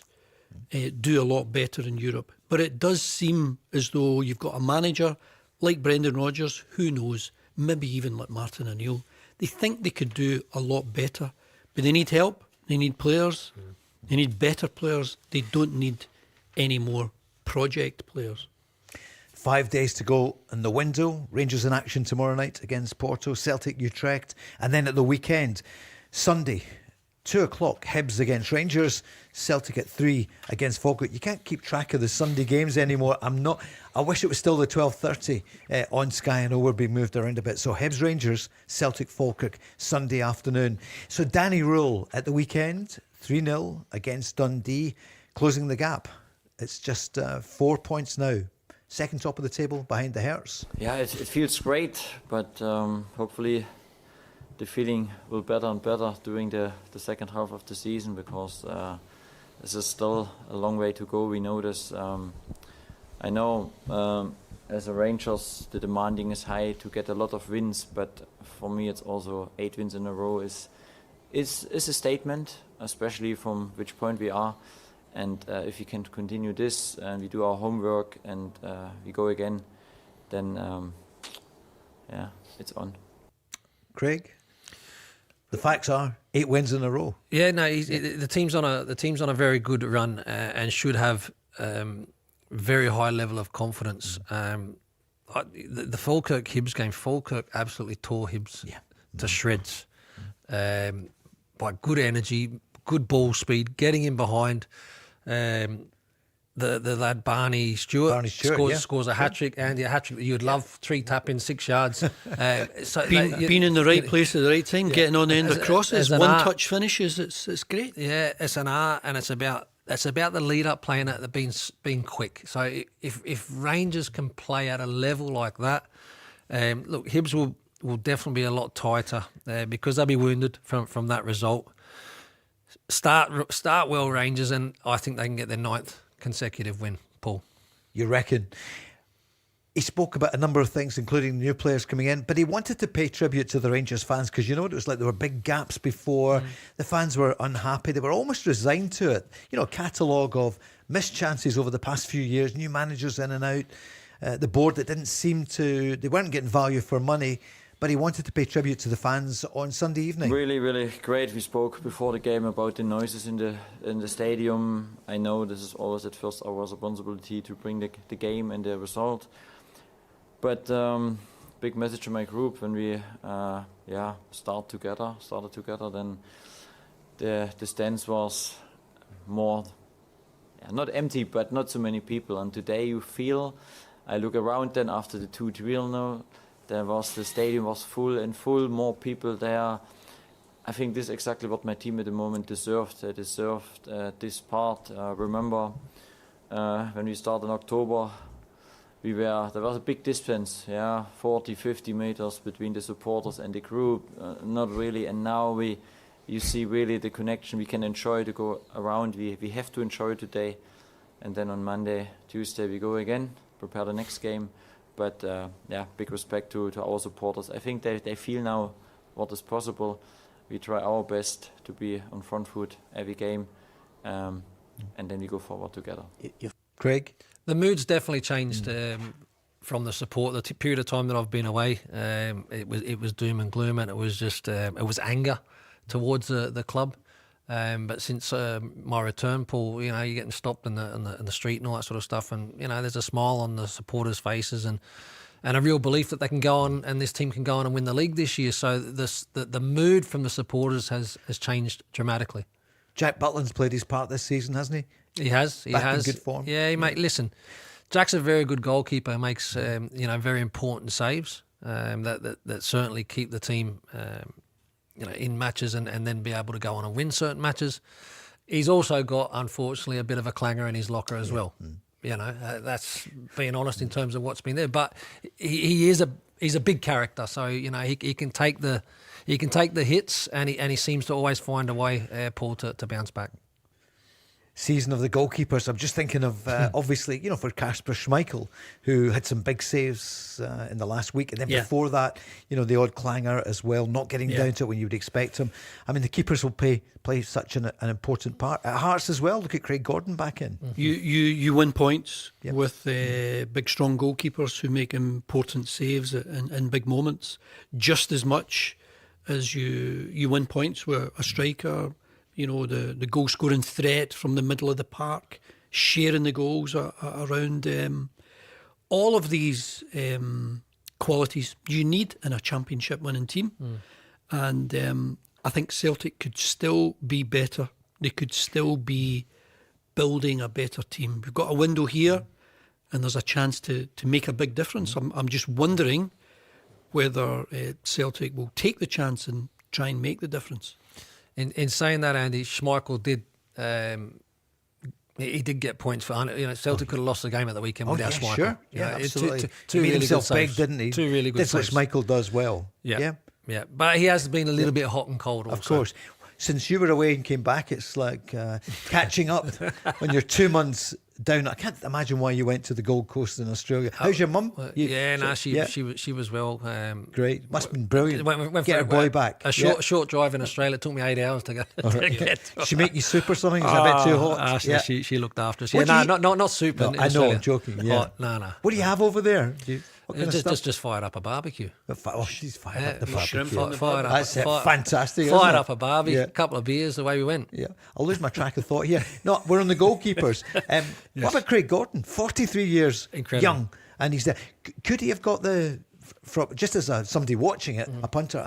do a lot better in Europe. But it does seem as though you've got a manager like Brendan Rodgers, who knows, maybe even like Martin O'Neill. They think they could do a lot better, but they need help, they need players, they need better players. They don't need any more project players. 5 days to go in the window. Rangers in action tomorrow night against Porto, Celtic, Utrecht, and then at the weekend, Sunday, 2 o'clock, Hibs against Rangers, Celtic at 3 against Falkirk. You can't keep track of the Sunday games anymore. I wish it was still the 12:30 on Sky. I know we're being moved around a bit. So Hibs, Rangers, Celtic, Falkirk, Sunday afternoon. So Danny Röhl at the weekend, 3-0 against Dundee, closing the gap. It's just 4 points now. Second top of the table behind the Hearts. Yeah, it feels great, but hopefully the feeling will better and better during the second half of the season, because this is still a long way to go. We know this. I know as a Rangers the demanding is high to get a lot of wins, but for me it's also 8 wins in a row is a statement, especially from which point we are. And if we can continue this and we do our homework and we go again, then it's on. Craig, the facts are 8 wins in a row. Yeah, no, the team's on a very good run and should have very high level of confidence. The Falkirk Hibs game, Falkirk absolutely tore Hibs to shreds by good energy, good ball speed, getting in behind. The lad Barney Stewart scores a hat-trick, and a hat-trick that you'd love, 3 tap-in, 6 yards. Being in the right place at the right time, getting on the end of crosses, one-touch finishes, it's great. Yeah, it's an art, and it's about the lead-up playing at being quick. So if Rangers can play at a level like that, look, Hibs will definitely be a lot tighter because they'll be wounded from that result. Start well, Rangers, and I think they can get their 9th consecutive win. Paul, you reckon? He spoke about a number of things, including new players coming in, but he wanted to pay tribute to the Rangers fans, because you know what it was like. There were big gaps before. The fans were unhappy. They were almost resigned to it. You know, a catalogue of missed chances over the past few years, new managers in and out, the board that didn't seem to, they weren't getting value for money. But he wanted to pay tribute to the fans on Sunday evening. Really, really great. We spoke before the game about the noises in the stadium. I know this is always at first our responsibility to bring the game and the result. But big message to my group when we started together. Then the stands was more not empty, but not so many people. And today you feel. I look around then after the 2-2 now. The stadium was full, more people there. I think this is exactly what my team at the moment deserved. They deserved this part. Remember, when we started in October, there was a big distance, 40, 50 meters between the supporters and the group. Not really, and now you see really the connection. We can enjoy to go around. We have to enjoy today, and then on Monday, Tuesday we go again, prepare the next game. But big respect to our supporters. I think they feel now what is possible. We try our best to be on front foot every game, and then we go forward together. Craig? The mood's definitely changed from the support. The period of time that I've been away, it was doom and gloom, and it was just it was anger towards the club. But since my return, Paul, you know, you're getting stopped in the street and all that sort of stuff, and you know, there's a smile on the supporters' faces and a real belief that they can go on and this team can go on and win the league this year. So the mood from the supporters has changed dramatically. Jack Butland's played his part this season, hasn't he? He has. Back in good form. Yeah, mate. Listen, Jack's a very good goalkeeper. He makes very important saves that certainly keep the team. In matches and then be able to go on and win certain matches. He's also got, unfortunately, a bit of a clanger in his locker as well. You know, that's being honest in terms of what's been there. But he's a big character, so you know he can take the hits, and he seems to always find a way, Paul, to bounce back. season of the goalkeepers. I'm just thinking of, obviously, for Kasper Schmeichel, who had some big saves in the last week. And then before that, the odd clanger as well, not getting down to it when you would expect him. I mean, the keepers will play such an important part. At Hearts as well, look at Craig Gordon back in. Mm-hmm. You win points with big, strong goalkeepers who make important saves in big moments, just as much as you win points with a striker, the goal-scoring threat from the middle of the park, sharing the goals around. All of these qualities you need in a championship-winning team. And I think Celtic could still be better. They could still be building a better team. We've got a window here, and there's a chance to make a big difference. I'm just wondering whether Celtic will take the chance and try and make the difference. In saying that, Andy, Schmeichel did. He did get points for. Celtic could have lost the game at the weekend without Schmeichel. Sure, absolutely. Two made really himself good saves. big, didn't he? Two really good That's saves. what Schmeichel does well. Yeah. But he has been a little bit hot and cold also. Of course. Since you were away and came back, it's like catching up when you're 2 months down. I can't imagine why you went to the Gold Coast in Australia. How's your mum? She was well. Great. Must have been brilliant. Went Get her boy back. A short drive in Australia. It took me 8 hours to get. Did she make you soup or something? Is it a bit too hot? She looked after us. Not soup. No, I know, I'm joking. Yeah. Hot. No. What do you have over there? Just fired up a barbecue. She's fired up the barbecue. That's fantastic. Fired up a barbecue. A couple of beers, away we went. Yeah, I'll lose my track of thought here. No, we're on the goalkeepers. What about Craig Gordon? 43 years, incredible, young, and he's there. Could he have got just as somebody watching it, a punter?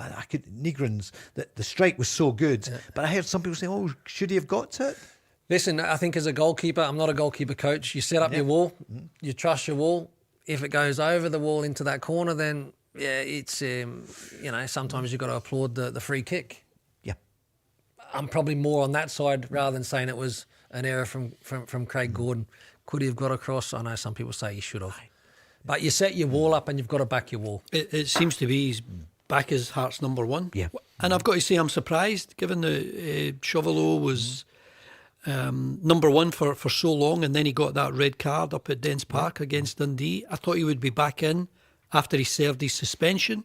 Negrons. The strike was so good, but I heard some people saying, "Oh, should he have got to it?" Listen, I think as a goalkeeper, I'm not a goalkeeper coach. You set up your wall, you trust your wall. If it goes over the wall into that corner, then it's sometimes you've got to applaud the free kick. Yeah, I'm probably more on that side rather than saying it was an error from Craig Gordon. Could he have got across? I know some people say he should have, but you set your wall up and you've got to back your wall. It seems to be he's back as Hearts number one. Yeah, and I've got to say I'm surprised given that Chauvelot was. Number one for so long, and then he got that red card up at Dens Park against Dundee. I thought he would be back in after he served his suspension,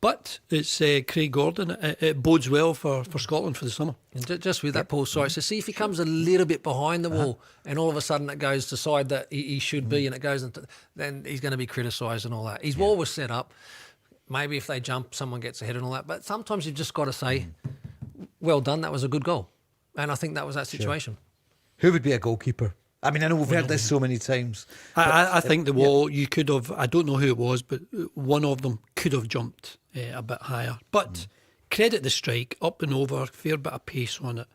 but it's Craig Gordon. It bodes well for Scotland for the summer. And just with that, Paul, sorry, so see if he comes a little bit behind the wall and all of a sudden it goes to side that he should be and it goes into, then he's going to be criticised and all that. His wall was set up. Maybe if they jump, someone gets ahead and all that, but sometimes you've just got to say, well done, that was a good goal. And I think that was that situation. Sure. Who would be a goalkeeper? I mean, I know we've heard this so many times. I think the wall, you could have, I don't know who it was, but one of them could have jumped a bit higher. But credit the strike, up and over, fair bit of pace on it.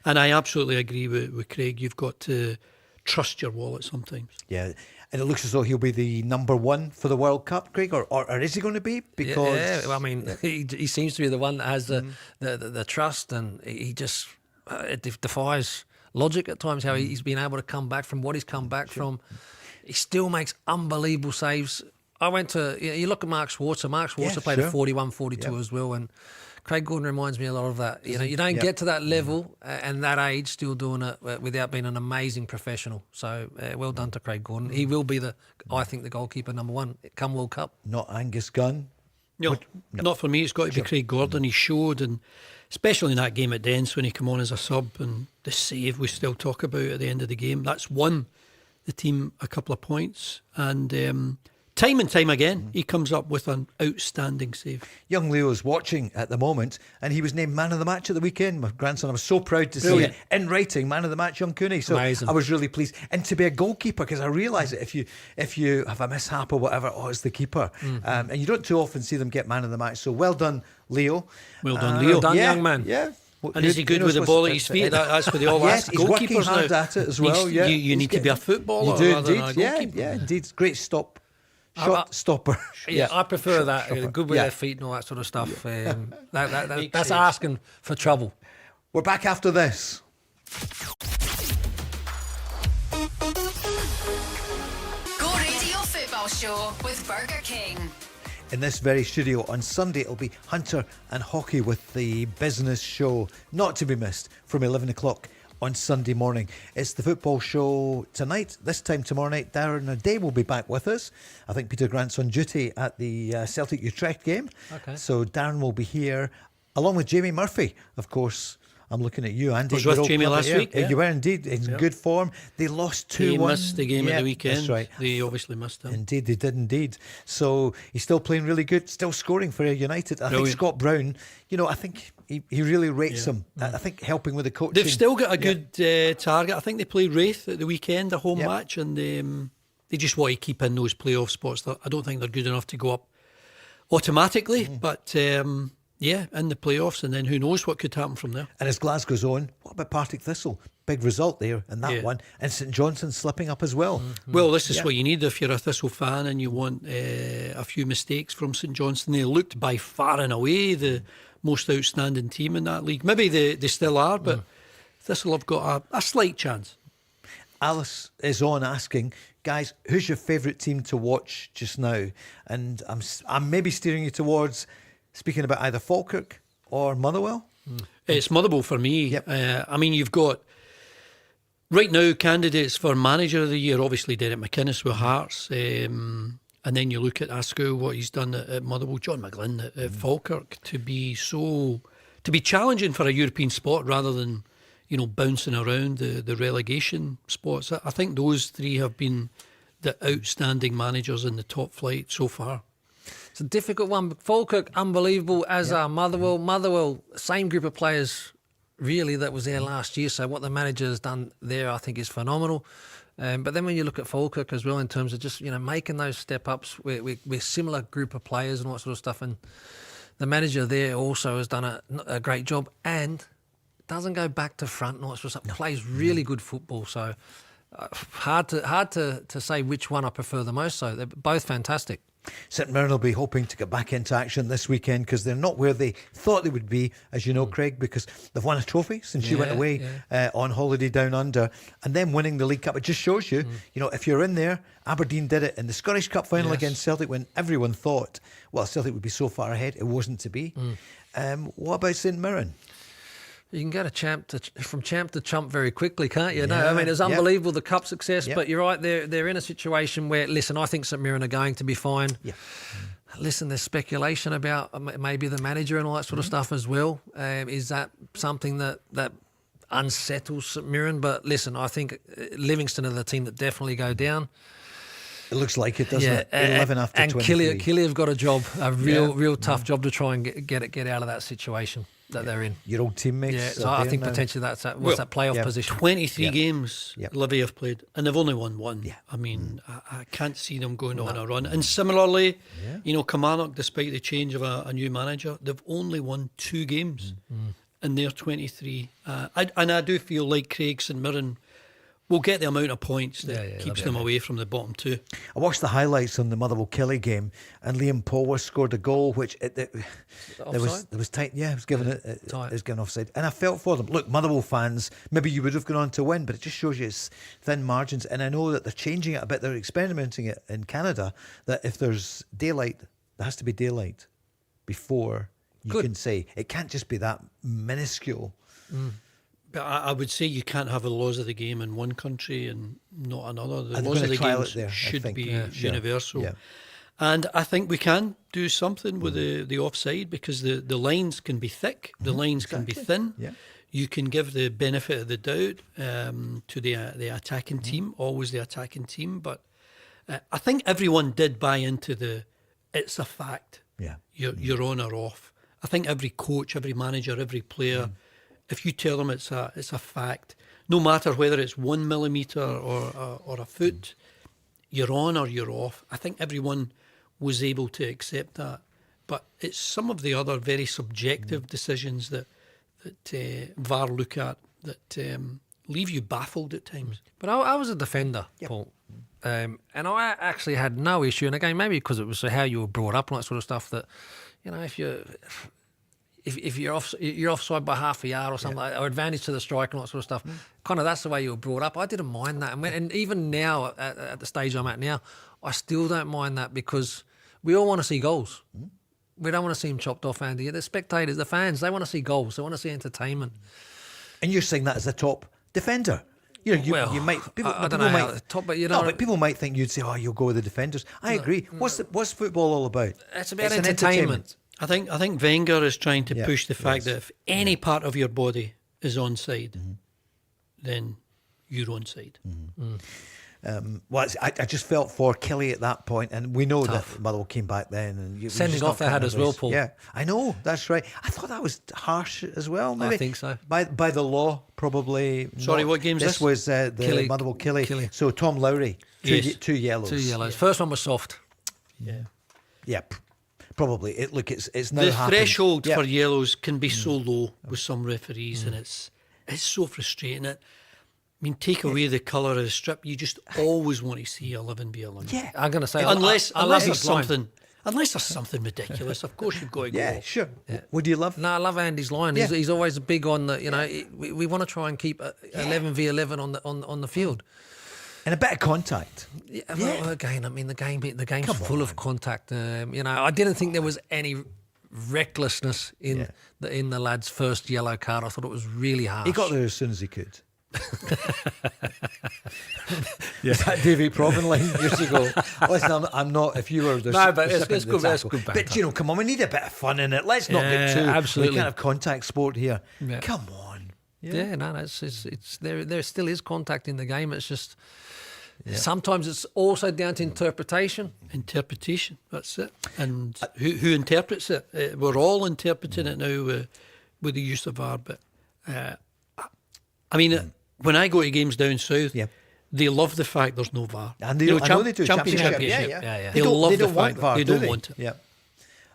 And I absolutely agree with Craig. You've got to trust your wallet sometimes. Yeah. And it looks as though he'll be the number one for the World Cup, Craig, or is he going to be? Because I mean, he seems to be the one that has the trust, and he just it defies logic at times how he's been able to come back from what he's come back from. He still makes unbelievable saves. I went to, you look at Mark Schwarzer. Mark Schwarzer played at 41, 42 as well, and Craig Gordon reminds me a lot of that. You don't get to that level and that age still doing it without being an amazing professional. So well done to Craig Gordon. He will be I think the goalkeeper number one come World Cup. Not Angus Gunn. No, not for me. It's got to be Craig Gordon. He showed, and especially in that game at Dens when he came on as a sub, and the save we still talk about at the end of the game. That's won the team a couple of points, and time and time again he comes up with an outstanding save. Young Leo's watching at the moment, and he was named man of the match at the weekend. My grandson, I was so proud to see it in writing, man of the match, young Cooney. So amazing. I was really pleased, and to be a goalkeeper, because I realise that if you have a mishap or whatever, it's the keeper, and you don't too often see them get man of the match. So well done, Leo. Well done, Leo. Well done, young man. Yeah. And is he good with the ball at his feet? That's what they all ask he's working goalkeepers hard now. at it as well. You need to be a footballer. You do rather than a goalkeeper. Yeah, indeed. Great shot stopper. Yeah, I prefer that. Stopper. Good with their feet and all that sort of stuff. That's asking for trouble. We're back after this. Go Radio Football Show with Burger King. In this very studio on Sunday, it'll be Hunter and Hockey with the business show, not to be missed, from 11 o'clock on Sunday morning. It's the football show tonight. This time tomorrow night, Darren O'Day will be back with us. I think Peter Grant's on duty at the Celtic Utrecht game. Okay. So Darren will be here along with Jamie Murphy, of course. I'm looking at you, Andy. I was with Jamie last week. You were indeed in good form. They lost 2-1. He missed the game at the weekend. That's right. They obviously missed him. Indeed, they did indeed. So he's still playing really good, still scoring for United. I think Scott Brown, I think he really rates him. I think helping with the coaching. They've still got a good target. I think they play Wraith at the weekend, a home match, and they just want to keep in those playoff spots. I don't think they're good enough to go up automatically, but... in the playoffs, and then who knows what could happen from there. And as Glasgow's on, what about Partick Thistle? Big result there in that one. And St Johnstone slipping up as well. Well, this is what you need if you're a Thistle fan and you want a few mistakes from St Johnstone. They looked by far and away the most outstanding team in that league. Maybe they still are, but Thistle have got a slight chance. Alice is on asking, guys, who's your favourite team to watch just now? And I'm maybe steering you towards... Speaking about either Falkirk or Motherwell? It's Motherwell for me. Yep. I mean, you've got, right now, candidates for Manager of the Year, obviously Derek McInnes with Hearts, and then you look at Askew, what he's done at Motherwell, John McGlynn at Falkirk, to be challenging for a European spot rather than, bouncing around the relegation spots. I think those three have been the outstanding managers in the top flight so far. It's a difficult one. Falkirk, unbelievable, as are Motherwell. Motherwell, same group of players, really, that was there last year. So what the manager has done there, I think, is phenomenal. But then when you look at Falkirk as well, in terms of just making those step-ups, we're similar group of players and all that sort of stuff. And the manager there also has done a great job and doesn't go back to front and all that sort of stuff. Plays really good football. So hard to say which one I prefer the most. So they're both fantastic. St Mirren will be hoping to get back into action this weekend because they're not where they thought they would be, as you know, Craig, because they've won a trophy since you went away on holiday down under, and then winning the League Cup. It just shows you, if you're in there. Aberdeen did it in the Scottish Cup final against Celtic when everyone thought, well, Celtic would be so far ahead. It wasn't to be. What about St Mirren? You can go from champ to chump very quickly, can't you? No, I mean, it's unbelievable, the cup success, but you're right, they're in a situation where, listen, I think St Mirren are going to be fine. Yeah. Listen, there's speculation about maybe the manager and all that sort of stuff as well. Is that something that unsettles St Mirren? But listen, I think Livingston are the team that definitely go down. It looks like it, doesn't it? 11 after and 23. Killie have got a job, a real tough job to try and get out of that situation that they're in. Your old teammates. Yeah, so I think potentially that playoff position. 23 games Livy have played, and they've only won one. Yeah. I mean, I can't see them going on a run. And similarly, Kilmarnock, despite the change of a new manager, they've only won 2 games in their 23. And I do feel like Craig St Mirren will get the amount of points that keeps them away from the bottom 2. I watched the highlights on the Motherwell Kelly game, and Liam Power scored a goal, which there was tight. Yeah, it was given it was given offside, and I felt for them. Look, Motherwell fans, maybe you would have gone on to win, but it just shows you it's thin margins. And I know that they're changing it a bit. They're experimenting it in Canada. That if there's daylight, there has to be daylight before you can say it. Can't just be that minuscule. But I would say you can't have the laws of the game in one country and not another. The laws of the game should be universal. Yeah. And I think we can do something with the offside because the lines can be thick, the lines can be thin. Yeah. You can give the benefit of the doubt to the attacking team, always the attacking team. But I think everyone did buy into it's a fact. Yeah. You're on or off. I think every coach, every manager, every player... If you tell them it's a fact, no matter whether it's 1 millimetre or a foot, you're on or you're off. I think everyone was able to accept that. But it's some of the other very subjective decisions that VAR look at that leave you baffled at times. But I was a defender, Paul. And I actually had no issue. And again, maybe because it was how you were brought up and that sort of stuff, that, if you're offside by half a yard or something, or advantage to the striker and all that sort of stuff, kind of that's the way you were brought up. I didn't mind that. And even now, at the stage I'm at now, I still don't mind that because we all want to see goals. We don't want to see them chopped off, Andy. The spectators, the fans, they want to see goals. They want to see entertainment. And you're saying that as the top defender. You know, you might. People, I don't people know might, how top, but you no, know, but people might think you'd say, "Oh, you'll go with the defenders." I agree. What's football all about? it's about an entertainment. I think Wenger is trying to Yeah, push the fact yes. that if any part of your body is onside, then you're onside. Well, I just felt for Kelly at that point, and we know that Motherwell came back then. And we Sending just off not they had kind as of well, race. Paul. Yeah, I know, that's right. I thought that was harsh as well. Maybe. I think so. By the law, probably. Sorry, not. what game's this? this? Was the Killie. Motherwell Killie. Killie. So Tom Lowry, two Yes. yellows. 2 yellows. First one was soft. Yeah, probably. It's now The happened. threshold Yeah. for yellows can be so low with some referees, and it's so frustrating. I mean, take away the colour of the strip, you just always want to see 11 be 11. Yeah. I'm going to say Unless I love there's his line. something, unless there's something ridiculous, of course you've got to go. Yeah, sure. What do you love? No, I love Andy's line. Yeah. He's always big on the. You know, we want to try and keep 11v11 on the field. And a bit of contact. Yeah, well, again, I mean, the game's full of contact. You know, I didn't think there was any recklessness in the lad's first yellow card. I thought it was really harsh. He got there as soon as he could. Is that Davy Proven line years ago? Listen, I'm not. If you were the No, but it's recipient of good. the That's tackle. good banter. But you know, come on, we need a bit of fun in it. Let's not get too. absolutely. We can't have contact sport here. Yeah. Come on. Yeah, no, it's there still is contact in the game. It's just sometimes it's also down to interpretation. Interpretation, that's it. And who interprets it? We're all interpreting it now with the use of VAR. But I mean, when I go to games down south, they love the fact there's no VAR. And they, I know they do. Championship. Yeah. They love They the don't want fact VAR. they do don't want it. Yeah.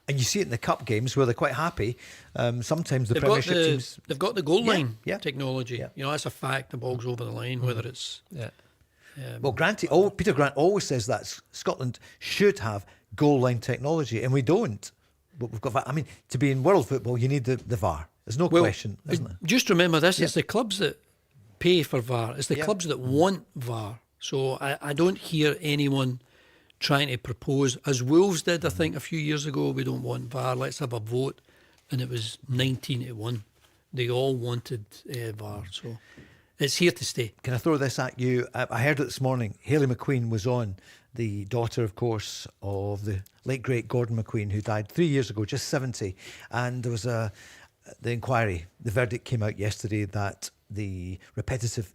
And you see it in the cup games where they're quite happy. Sometimes the They've Premiership got teams. they've got the goal line technology. Yeah. You know, that's a fact. The ball's over the line, whether it's Well, Peter Grant always says that Scotland should have goal line technology, and we don't. But we've got VAR. I mean, to be in world football, you need the VAR. There's no question, isn't there? Just remember this: it's the clubs that pay for VAR. It's the clubs that want VAR. So I don't hear anyone trying to propose, as Wolves did, I think, a few years ago, we don't want VAR, let's have a vote. And it was 19-1. They all wanted VAR. So it's here to stay. Can I throw this at you? I heard it this morning. Hayley McQueen was on, the daughter, of course, of the late, great Gordon McQueen, who died 3 years ago, just 70. And there was the inquiry. The verdict came out yesterday that the repetitive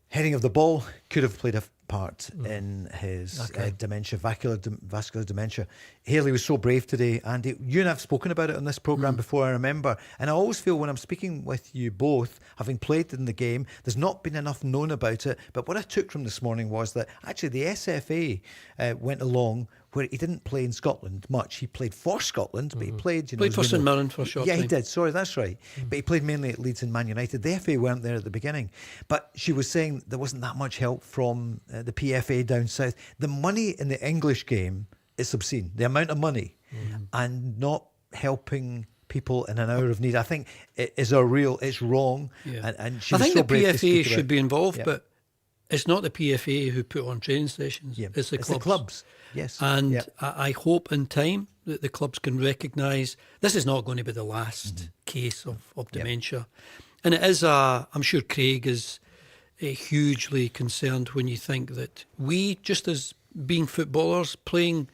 heading of the ball could have played a part in his dementia, vascular dementia. Hayley was so brave today, and you and I have spoken about it on this programme before, I remember. And I always feel when I'm speaking with you both, having played in the game, there's not been enough known about it. But what I took from this morning was that actually the SFA went along where he didn't play in Scotland much. He played for Scotland, but he played... Played for St Mirren for a short time. Yeah, he did. Sorry, that's right. But he played mainly at Leeds and Man United. The FA weren't there at the beginning. But she was saying there wasn't that much help from the PFA down south. The money in the English game is obscene. The amount of money and not helping people in an hour of need, I think, is it's wrong. Yeah. And she I was think so the brave to PFA speak about should it. be involved, Yeah. but it's not the PFA who put on training sessions. Yeah. It's the clubs. Yes. And Yeah. I hope in time that the clubs can recognise this is not going to be the last case of dementia. And it is I'm sure Craig is hugely concerned when you think that we, just as being footballers, playing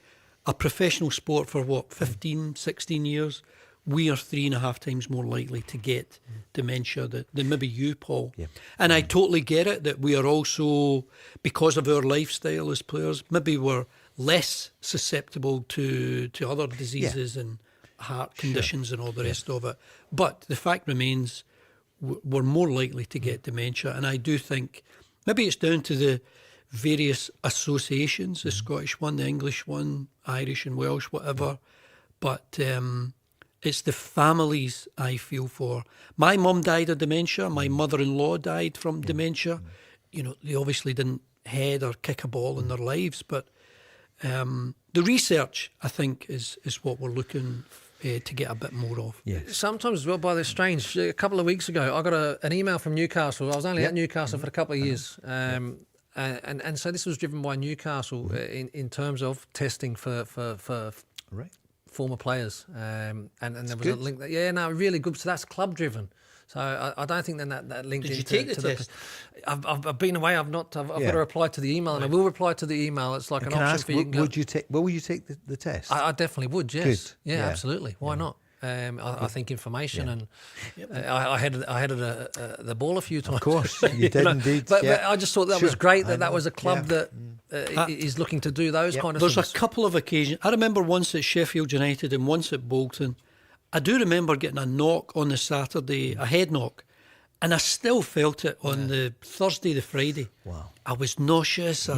a professional sport for 15, 16 years, we are 3.5 times more likely to get dementia than maybe you, Paul. Yeah. And I totally get it that we are also, because of our lifestyle as players, maybe we're less susceptible to other diseases and heart conditions and all the rest of it. But the fact remains, we're more likely to get dementia. And I do think maybe it's down to the various associations, the Scottish one, the English one, Irish and Welsh, whatever. But it's the families I feel for. My mum died of dementia. My mother-in-law died from dementia. You know, they obviously didn't head or kick a ball in their lives, but the research, I think, is what we're looking to get a bit more of. Yes. Sometimes as well, by the strange, a couple of weeks ago, I got an email from Newcastle. I was only at Newcastle for a couple of years. And so this was driven by Newcastle in terms of testing for Right. former players. And there was good. a link that, really good. So that's club driven. So I don't think then that linked Did you into take the test? I've been away. I've not. I've got to reply to the email, and I will reply to the email. It's like an Can I option ask, for you. would you take? Will you take the test? I definitely would. Yes. Good. Yeah, Yeah. absolutely. Why not? I think information, and I headed the ball a few times. Of course, you did indeed. But I just thought that was great that was a club Yeah. that is looking to do those kind of There's things. a couple of occasions. I remember once at Sheffield United and once at Bolton. I do remember getting a knock on the Saturday, a head knock, and I still felt it on the Thursday, the Friday. Wow. I was nauseous.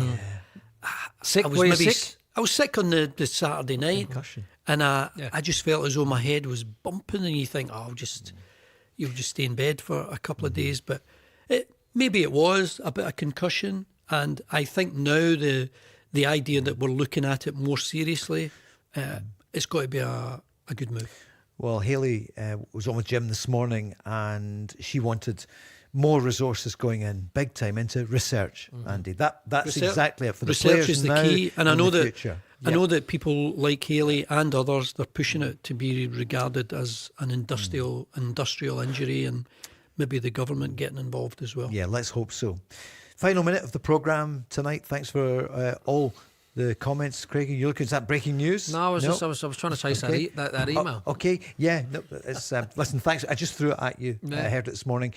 Sick? I was Were you maybe sick? I was sick on the Saturday night. Concussion. And I just felt as though my head was bumping, and you think, you'll just stay in bed for a couple of days. But maybe it was a bit of concussion, and I think now the idea that we're looking at it more seriously, it's got to be a good move. Well, Hayley was on with Jim this morning, and she wanted more resources going in, big time, into research, Andy. That's Research- exactly it for the research players is the now key, and I know the that future. I know that people like Hayley and others, they're pushing it to be regarded as an industrial injury, and maybe the government getting involved as well. Yeah, let's hope so. Final minute of the programme tonight. Thanks for all the comments, Craig. Are you looking at that breaking news? No, I was trying to chase that email. Okay, yeah. No, it's, listen, thanks. I just threw it at you. I heard it this morning.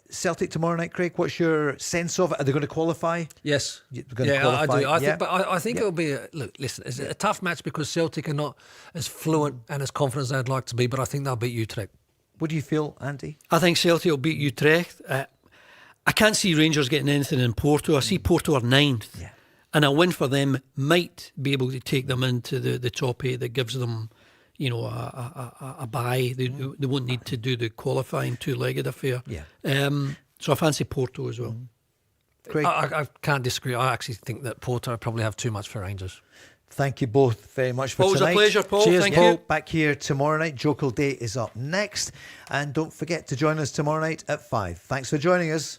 Celtic tomorrow night, Craig. What's your sense of it? Are they going to qualify? Yes. They're going to qualify? I do. I think it'll be it's a tough match because Celtic are not as fluent and as confident as they'd like to be, but I think they'll beat Utrecht. What do you feel, Andy? I think Celtic will beat Utrecht. I can't see Rangers getting anything in Porto. I see Porto are 9th. Yeah. And a win for them might be able to take them into the top 8 that gives them, a bye. They won't need to do the qualifying two-legged affair. Yeah. So I fancy Porto as well. Craig? I can't disagree. I actually think that Porto probably have too much for Rangers. Thank you both very much for Always tonight. a pleasure, Paul. Cheers, Thank Paul. you. Back here tomorrow night. Jokel Day is up next. And don't forget to join us tomorrow night at 5. Thanks for joining us.